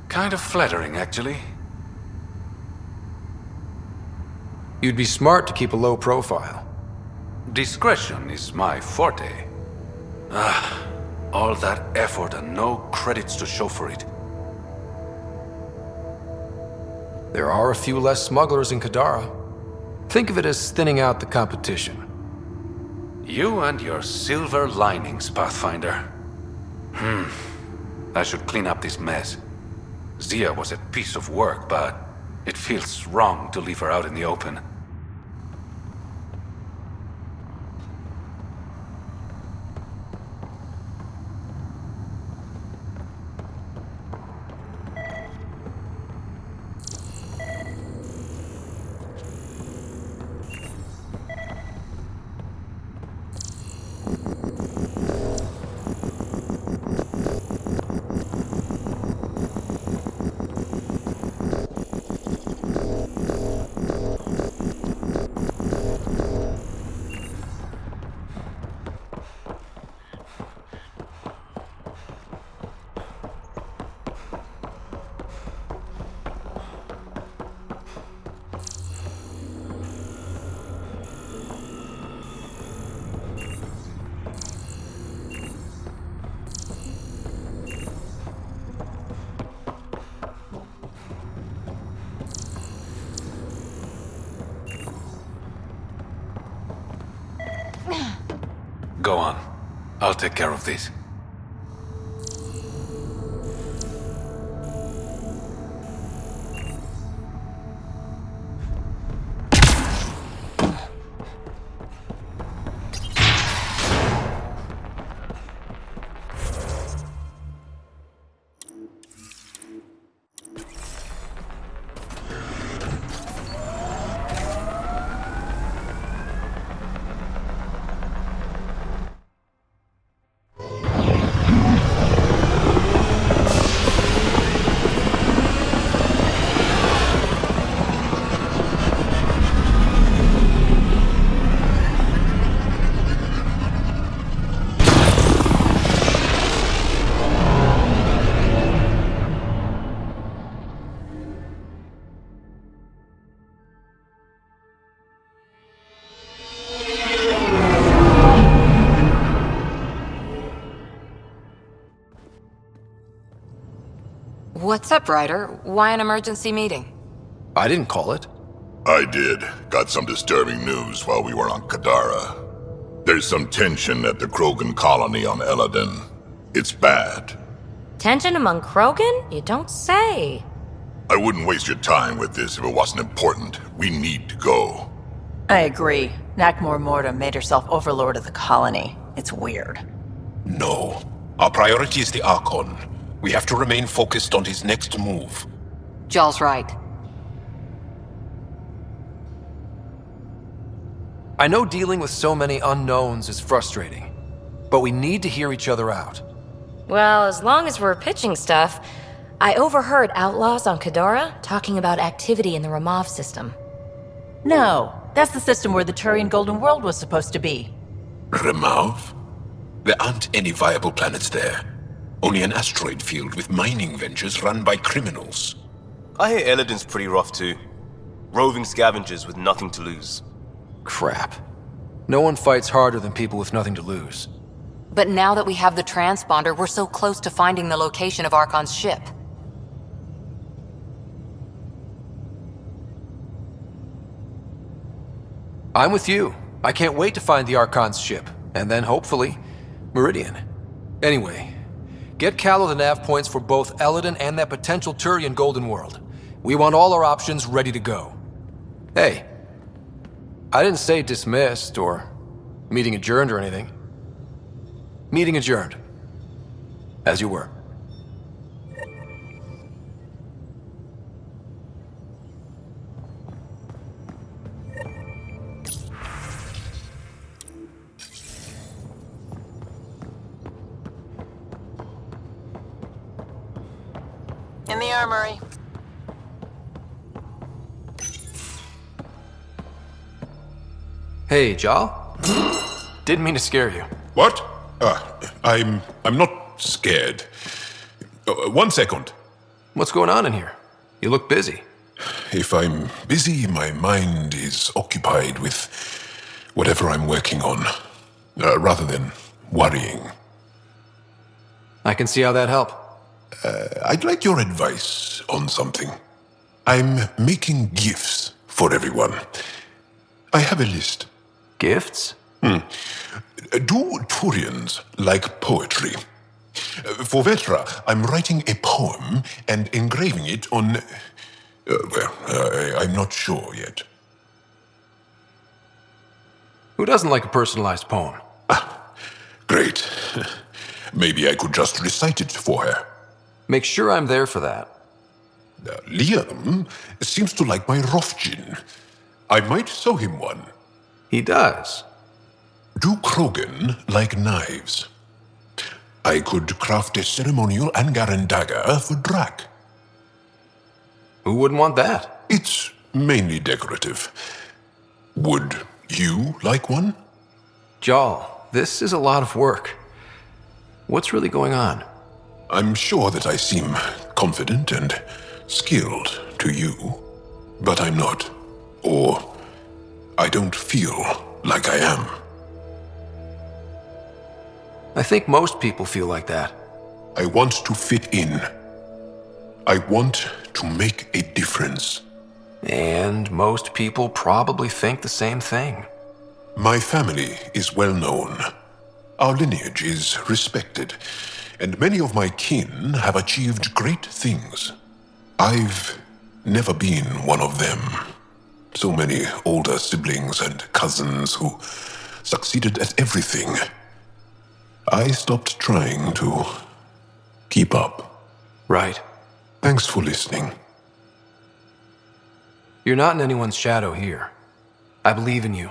Kind of flattering, actually. You'd be smart to keep a low profile. Discretion is my forte. All that effort and no credits to show for it. There are a few less smugglers in Kadara. Think of it as thinning out the competition. You and your silver linings, Pathfinder. I should clean up this mess. Zia was a piece of work, but it feels wrong to leave her out in the open. Go on. I'll take care of this. What's up, Ryder? Why an emergency meeting? I didn't call it. I did. Got some disturbing news while we were on Kadara. There's some tension at the Krogan colony on Eladin. It's bad. Tension among Krogan? You don't say. I wouldn't waste your time with this if it wasn't important. We need to go. I agree. Nakmor Morta made herself overlord of the colony. It's weird. No. Our priority is the Archon. We have to remain focused on his next move. Jall's right. I know dealing with so many unknowns is frustrating, but we need to hear each other out. Well, as long as we're pitching stuff, I overheard outlaws on Kadara talking about activity in the Ramov system. No, that's the system where the Turian Golden World was supposed to be. Ramov? There aren't any viable planets there. Only an asteroid field with mining ventures run by criminals. I hear Eladin's pretty rough too. Roving scavengers with nothing to lose. Crap. No one fights harder than people with nothing to lose. But now that we have the transponder, we're so close to finding the location of Archon's ship. I'm with you. I can't wait to find the Archon's ship, and then, hopefully, Meridian. Anyway, get Callow the nav points for both Eladin and that potential Turian Golden World. We want all our options ready to go. Hey, I didn't say dismissed or meeting adjourned or anything. Meeting adjourned. As you were. In the armory. Hey, Jal. Didn't mean to scare you. What? I'm not scared. 1 second. What's going on in here? You look busy. If I'm busy, my mind is occupied with whatever I'm working on, rather than worrying. I can see how that helped. I'd like your advice on something. I'm making gifts for everyone. I have a list. Gifts? Do Turians like poetry? For Vetra, I'm writing a poem and engraving it on... I'm not sure yet. Who doesn't like a personalized poem? Great. Maybe I could just recite it for her. Make sure I'm there for that. Liam seems to like my Rofgin. I might sew him one. He does. Do Krogan like knives? I could craft a ceremonial Angaran dagger for Drak. Who wouldn't want that? It's mainly decorative. Would you like one? Jarl, this is a lot of work. What's really going on? I'm sure that I seem confident and skilled to you, but I'm not. Or I don't feel like I am. I think most people feel like that. I want to fit in. I want to make a difference. And most people probably think the same thing. My family is well known. Our lineage is respected, and many of my kin have achieved great things. I've never been one of them. So many older siblings and cousins who succeeded at everything. I stopped trying to keep up. Right. Thanks for listening. You're not in anyone's shadow here. I believe in you.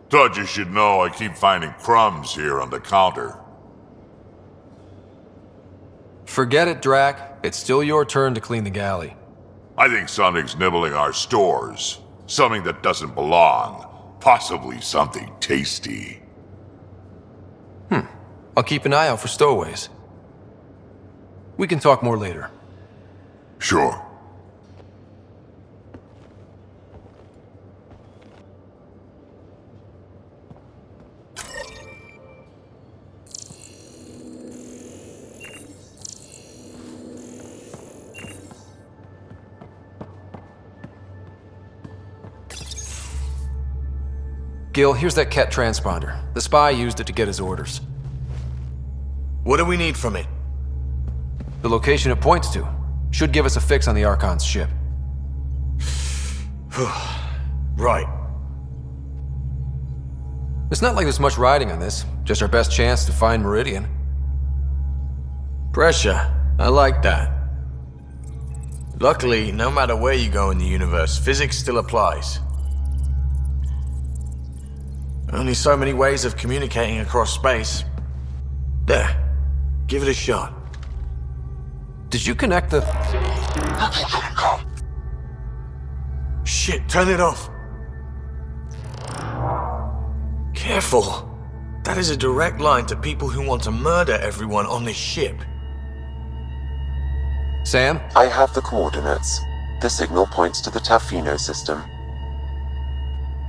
Thought you should know I keep finding crumbs here on the counter. Forget it, Drac. It's still your turn to clean the galley. I think something's nibbling our stores. Something that doesn't belong. Possibly something tasty. I'll keep an eye out for stowaways. We can talk more later. Sure. Gil, here's that Ket transponder. The spy used it to get his orders. What do we need from it? The location it points to should give us a fix on the Archon's ship. Right. It's not like there's much riding on this. Just our best chance to find Meridian. Pressure. I like that. Luckily, no matter where you go in the universe, physics still applies. Only so many ways of communicating across space. There. Give it a shot. Did you connect the... Shit, turn it off. Careful. That is a direct line to people who want to murder everyone on this ship. Sam? I have the coordinates. The signal points to the Tafino system.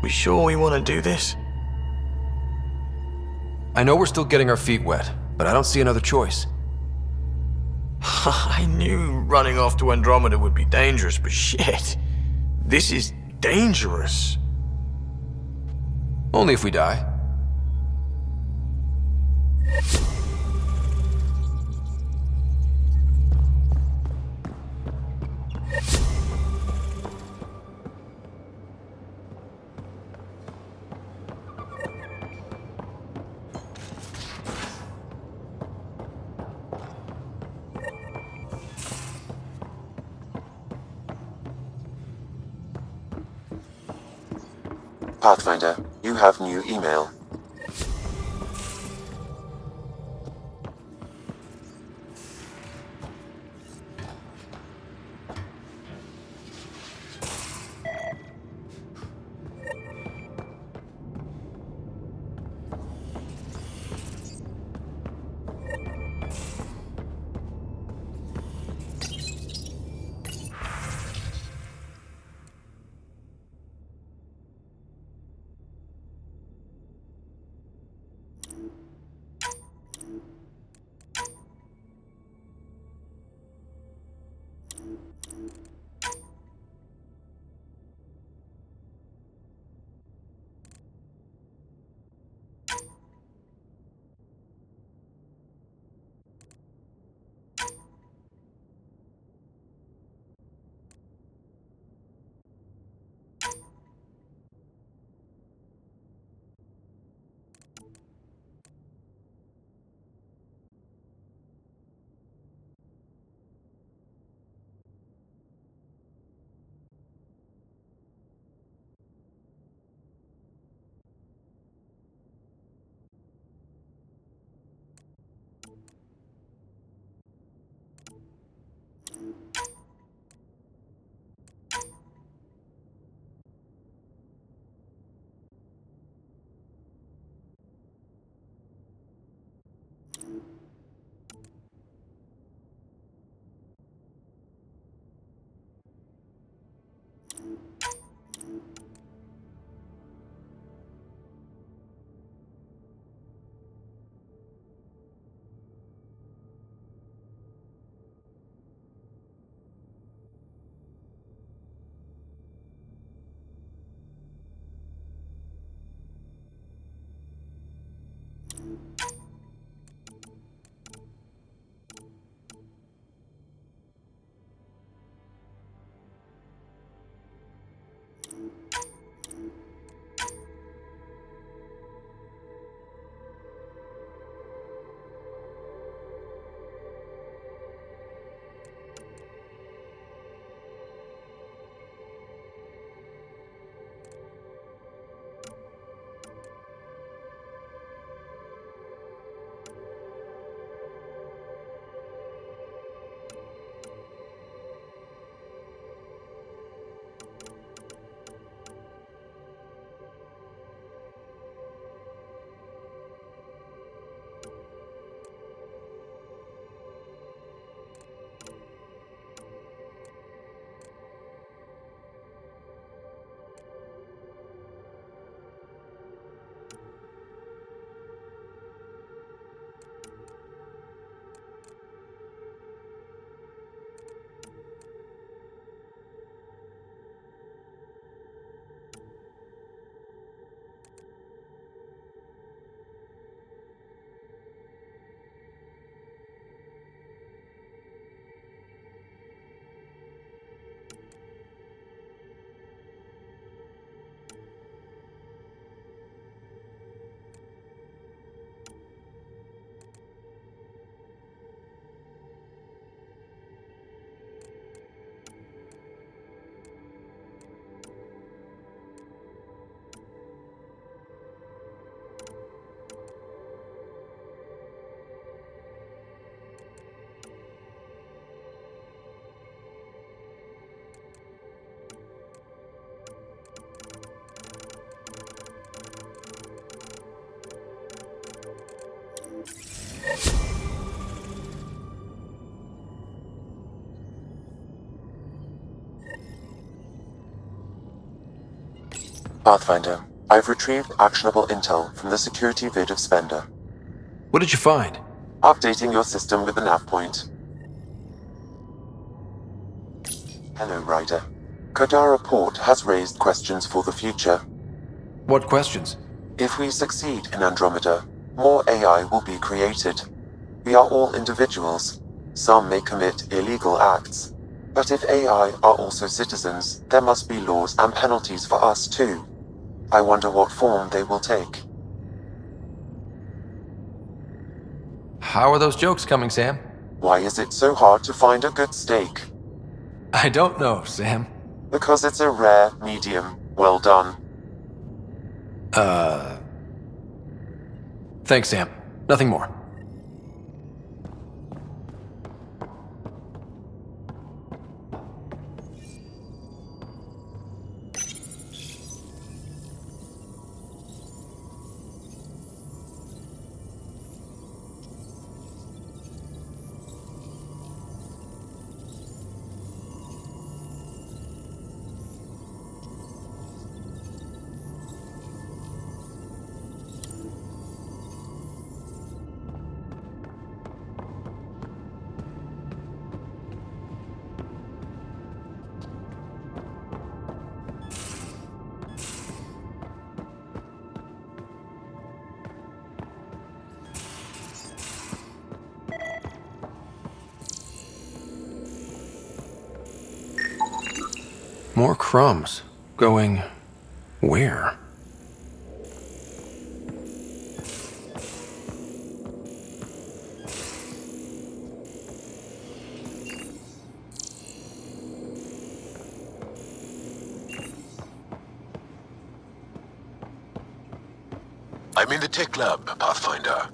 We sure we want to do this? I know we're still getting our feet wet, but I don't see another choice. I knew running off to Andromeda would be dangerous, but shit. This is dangerous. Only if we die. Pathfinder, you have new email. Pathfinder, I've retrieved actionable intel from the security vid of Spender. What did you find? Updating your system with the nav point. Hello, Ryder. Kodara Port has raised questions for the future. What questions? If we succeed in Andromeda, more AI will be created. We are all individuals. Some may commit illegal acts. But if AI are also citizens, there must be laws and penalties for us too. I wonder what form they will take. How are those jokes coming, Sam? Why is it so hard to find a good steak? I don't know, Sam. Because it's a rare medium. Well done. Thanks, Sam. Nothing more. More crumbs. Going where? I'm in the tech lab, Pathfinder.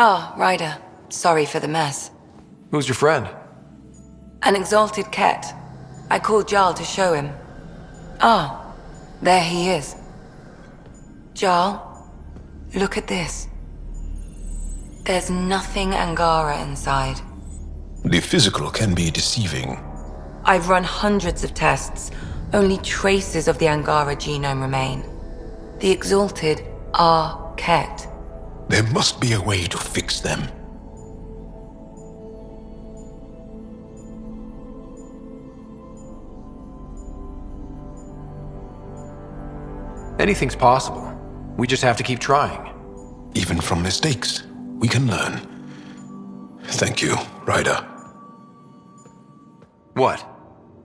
Ah, Ryder. Sorry for the mess. Who's your friend? An exalted cat. I called Jarl to show him. Ah, there he is. Jarl, look at this. There's nothing Angara inside. The physical can be deceiving. I've run hundreds of tests. Only traces of the Angara genome remain. The exalted are Ket. There must be a way to fix them. Anything's possible. We just have to keep trying. Even from mistakes, we can learn. Thank you, Ryder. What?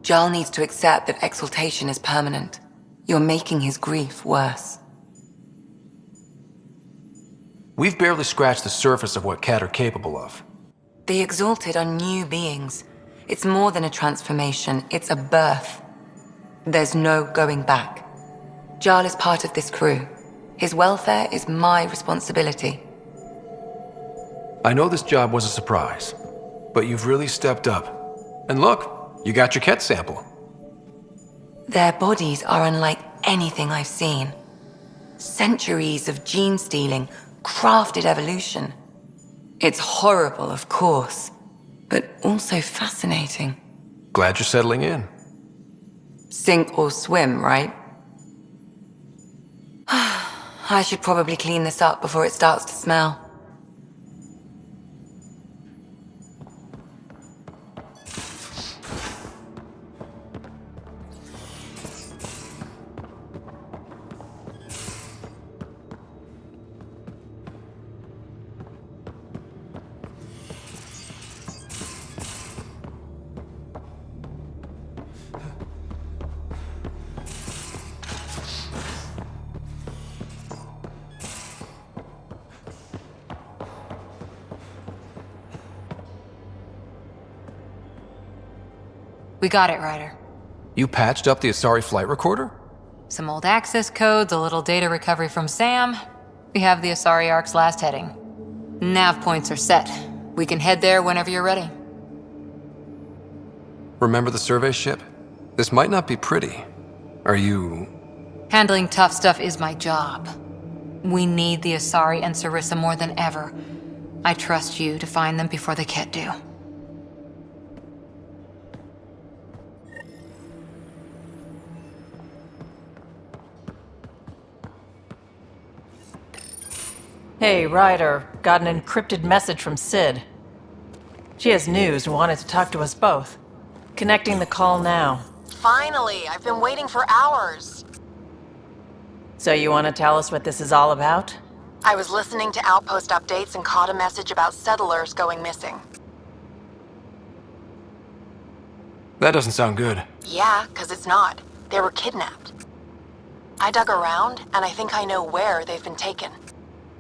Jarl needs to accept that exaltation is permanent. You're making his grief worse. We've barely scratched the surface of what Cat are capable of. The exalted are new beings. It's more than a transformation, it's a birth. There's no going back. Jarl is part of this crew. His welfare is my responsibility. I know this job was a surprise, but you've really stepped up. And look, you got your Ket sample. Their bodies are unlike anything I've seen. Centuries of gene stealing, crafted evolution. It's horrible, of course, but also fascinating. Glad you're settling in. Sink or swim, right? I should probably clean this up before it starts to smell. We got it, Ryder. You patched up the Asari flight recorder? Some old access codes, a little data recovery from Sam. We have the Asari Ark's last heading. Nav points are set. We can head there whenever you're ready. Remember the survey ship? This might not be pretty. Are you... Handling tough stuff is my job. We need the Asari and Sarissa more than ever. I trust you to find them before the Ket do. Hey, Ryder. Got an encrypted message from Sid. She has news and wanted to talk to us both. Connecting the call now. Finally! I've been waiting for hours! So you want to tell us what this is all about? I was listening to Outpost updates and caught a message about settlers going missing. That doesn't sound good. Yeah, 'cause it's not. They were kidnapped. I dug around, and I think I know where they've been taken.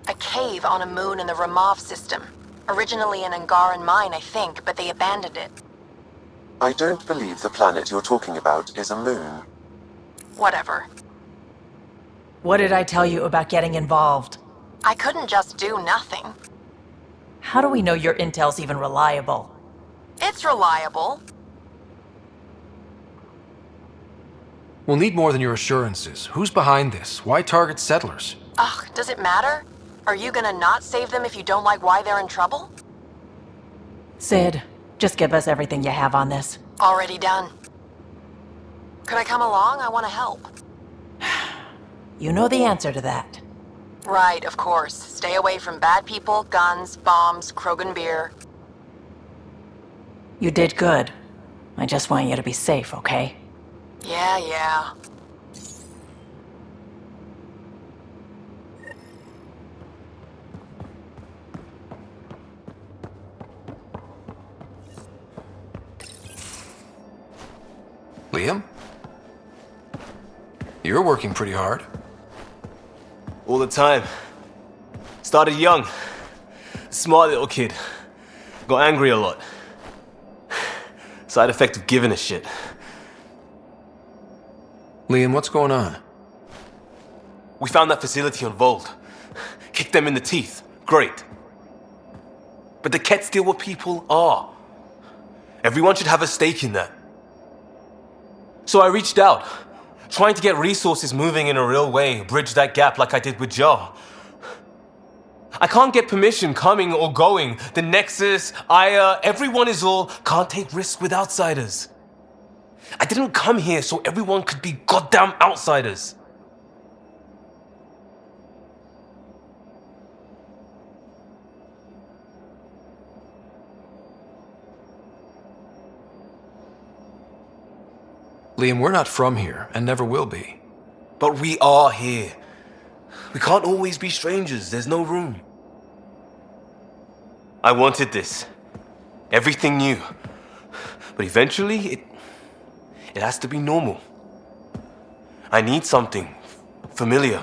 A cave on a moon in the Ramov system. Originally an Angaran mine, I think, but they abandoned it. I don't believe the planet you're talking about is a moon. Whatever. What did I tell you about getting involved? I couldn't just do nothing. How do we know your intel's even reliable? It's reliable. We'll need more than your assurances. Who's behind this? Why target settlers? Ugh, does it matter? Are you gonna not save them if you don't like why they're in trouble? Sid, just give us everything you have on this. Already done. Could I come along? I want to help. You know the answer to that. Right, of course. Stay away from bad people, guns, bombs, Krogan beer. You did good. I just want you to be safe, okay? Yeah. Liam? You're working pretty hard. All the time. Started young. Smart little kid. Got angry a lot. Side effect of giving a shit. Liam, what's going on? We found that facility on Vold. Kicked them in the teeth. Great. But the Ket steal what people are. Everyone should have a stake in that. So I reached out, trying to get resources moving in a real way, bridge that gap like I did with Jar. I can't get permission coming or going. The Nexus, Aya, everyone is all can't take risks with outsiders. I didn't come here so everyone could be goddamn outsiders. Liam, we're not from here, and never will be. But we are here. We can't always be strangers, there's no room. I wanted this. Everything new. But eventually, it has to be normal. I need something familiar.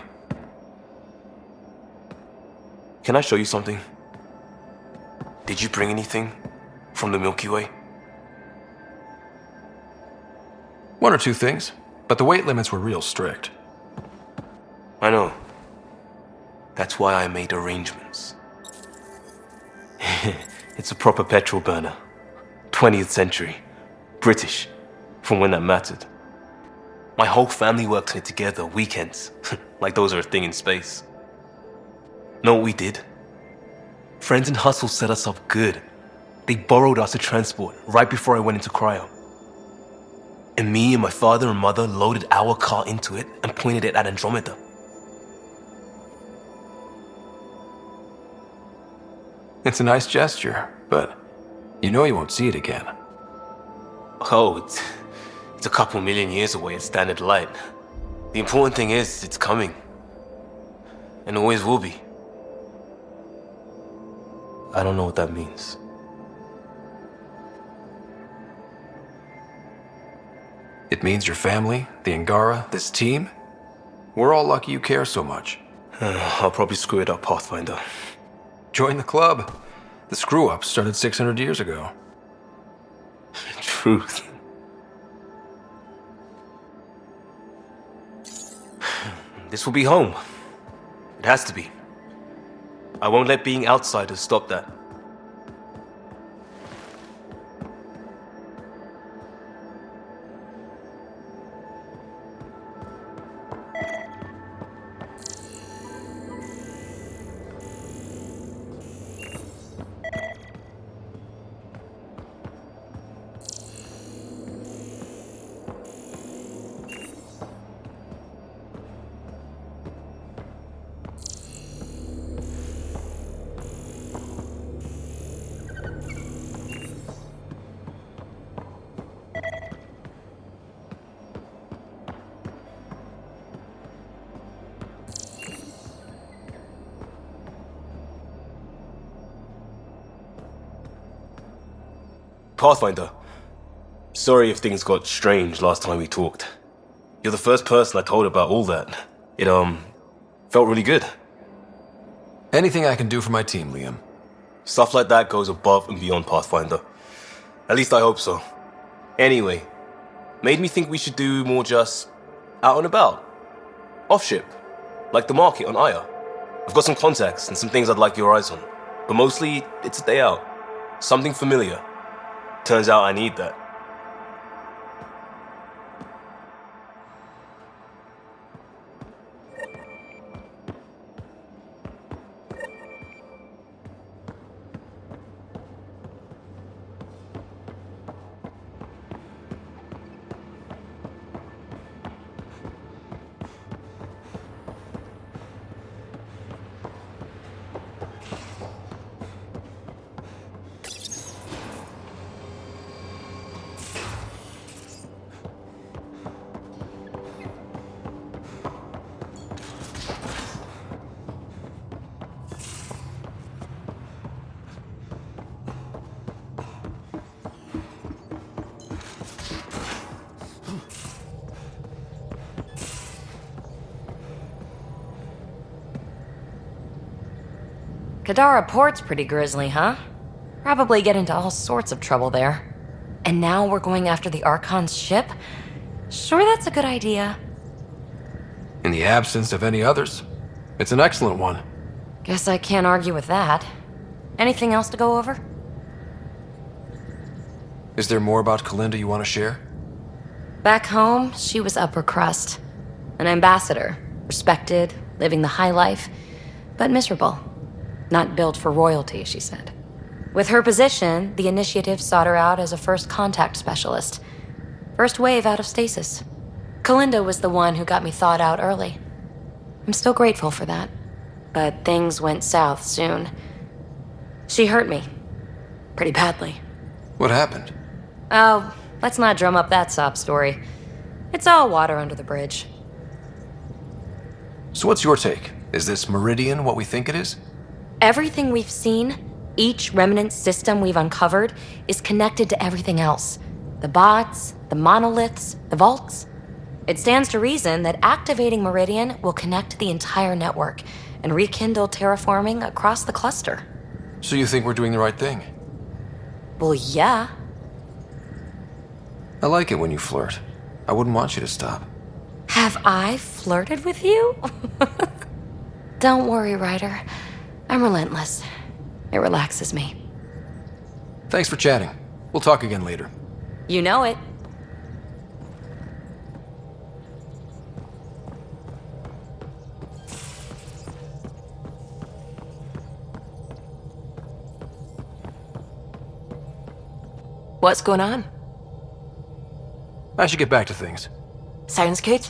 Can I show you something? Did you bring anything from the Milky Way? One or two things, but the weight limits were real strict. I know. That's why I made arrangements. It's a proper petrol burner. 20th century. British. From when that mattered. My whole family worked on it together, weekends. Like those are a thing in space. Know what we did? Friends in Hustle set us up good. They borrowed us to transport right before I went into cryo. And me and my father and mother loaded our car into it and pointed it at Andromeda. It's a nice gesture, but you know you won't see it again. Oh, it's a couple million years away at standard light. The important thing is, it's coming. And always will be. I don't know what that means. It means your family, the Angara, this team. We're all lucky you care so much. I'll probably screw it up, Pathfinder. Join the club. The screw-up started 600 years ago. Truth. This will be home. It has to be. I won't let being outsiders stop that. Pathfinder, sorry if things got strange last time we talked. You're the first person I told about all that. It, felt really good. Anything I can do for my team, Liam. Stuff like that goes above and beyond Pathfinder. At least I hope so. Anyway, made me think we should do more just out and about. Off ship. Like the market on Aya. I've got some contacts and some things I'd like your eyes on. But mostly, it's a day out. Something familiar. Turns out I need that. Kadara Port's pretty grisly, huh? Probably get into all sorts of trouble there. And now we're going after the Archon's ship? Sure that's a good idea. In the absence of any others, it's an excellent one. Guess I can't argue with that. Anything else to go over? Is there more about Kalinda you want to share? Back home, she was upper crust. An ambassador, respected, living the high life, but miserable. Not built for royalty, she said. With her position, the initiative sought her out as a first contact specialist. First wave out of stasis. Kalinda was the one who got me thawed out early. I'm still grateful for that. But things went south soon. She hurt me. Pretty badly. What happened? Oh, let's not drum up that sob story. It's all water under the bridge. So what's your take? Is this Meridian what we think it is? Everything we've seen, each remnant system we've uncovered, is connected to everything else. The bots, the monoliths, the vaults. It stands to reason that activating Meridian will connect the entire network and rekindle terraforming across the cluster. So you think we're doing the right thing? Well, yeah. I like it when you flirt. I wouldn't want you to stop. Have I flirted with you? Don't worry, Ryder. I'm relentless. It relaxes me. Thanks for chatting. We'll talk again later. You know it. What's going on? I should get back to things. Sounds good.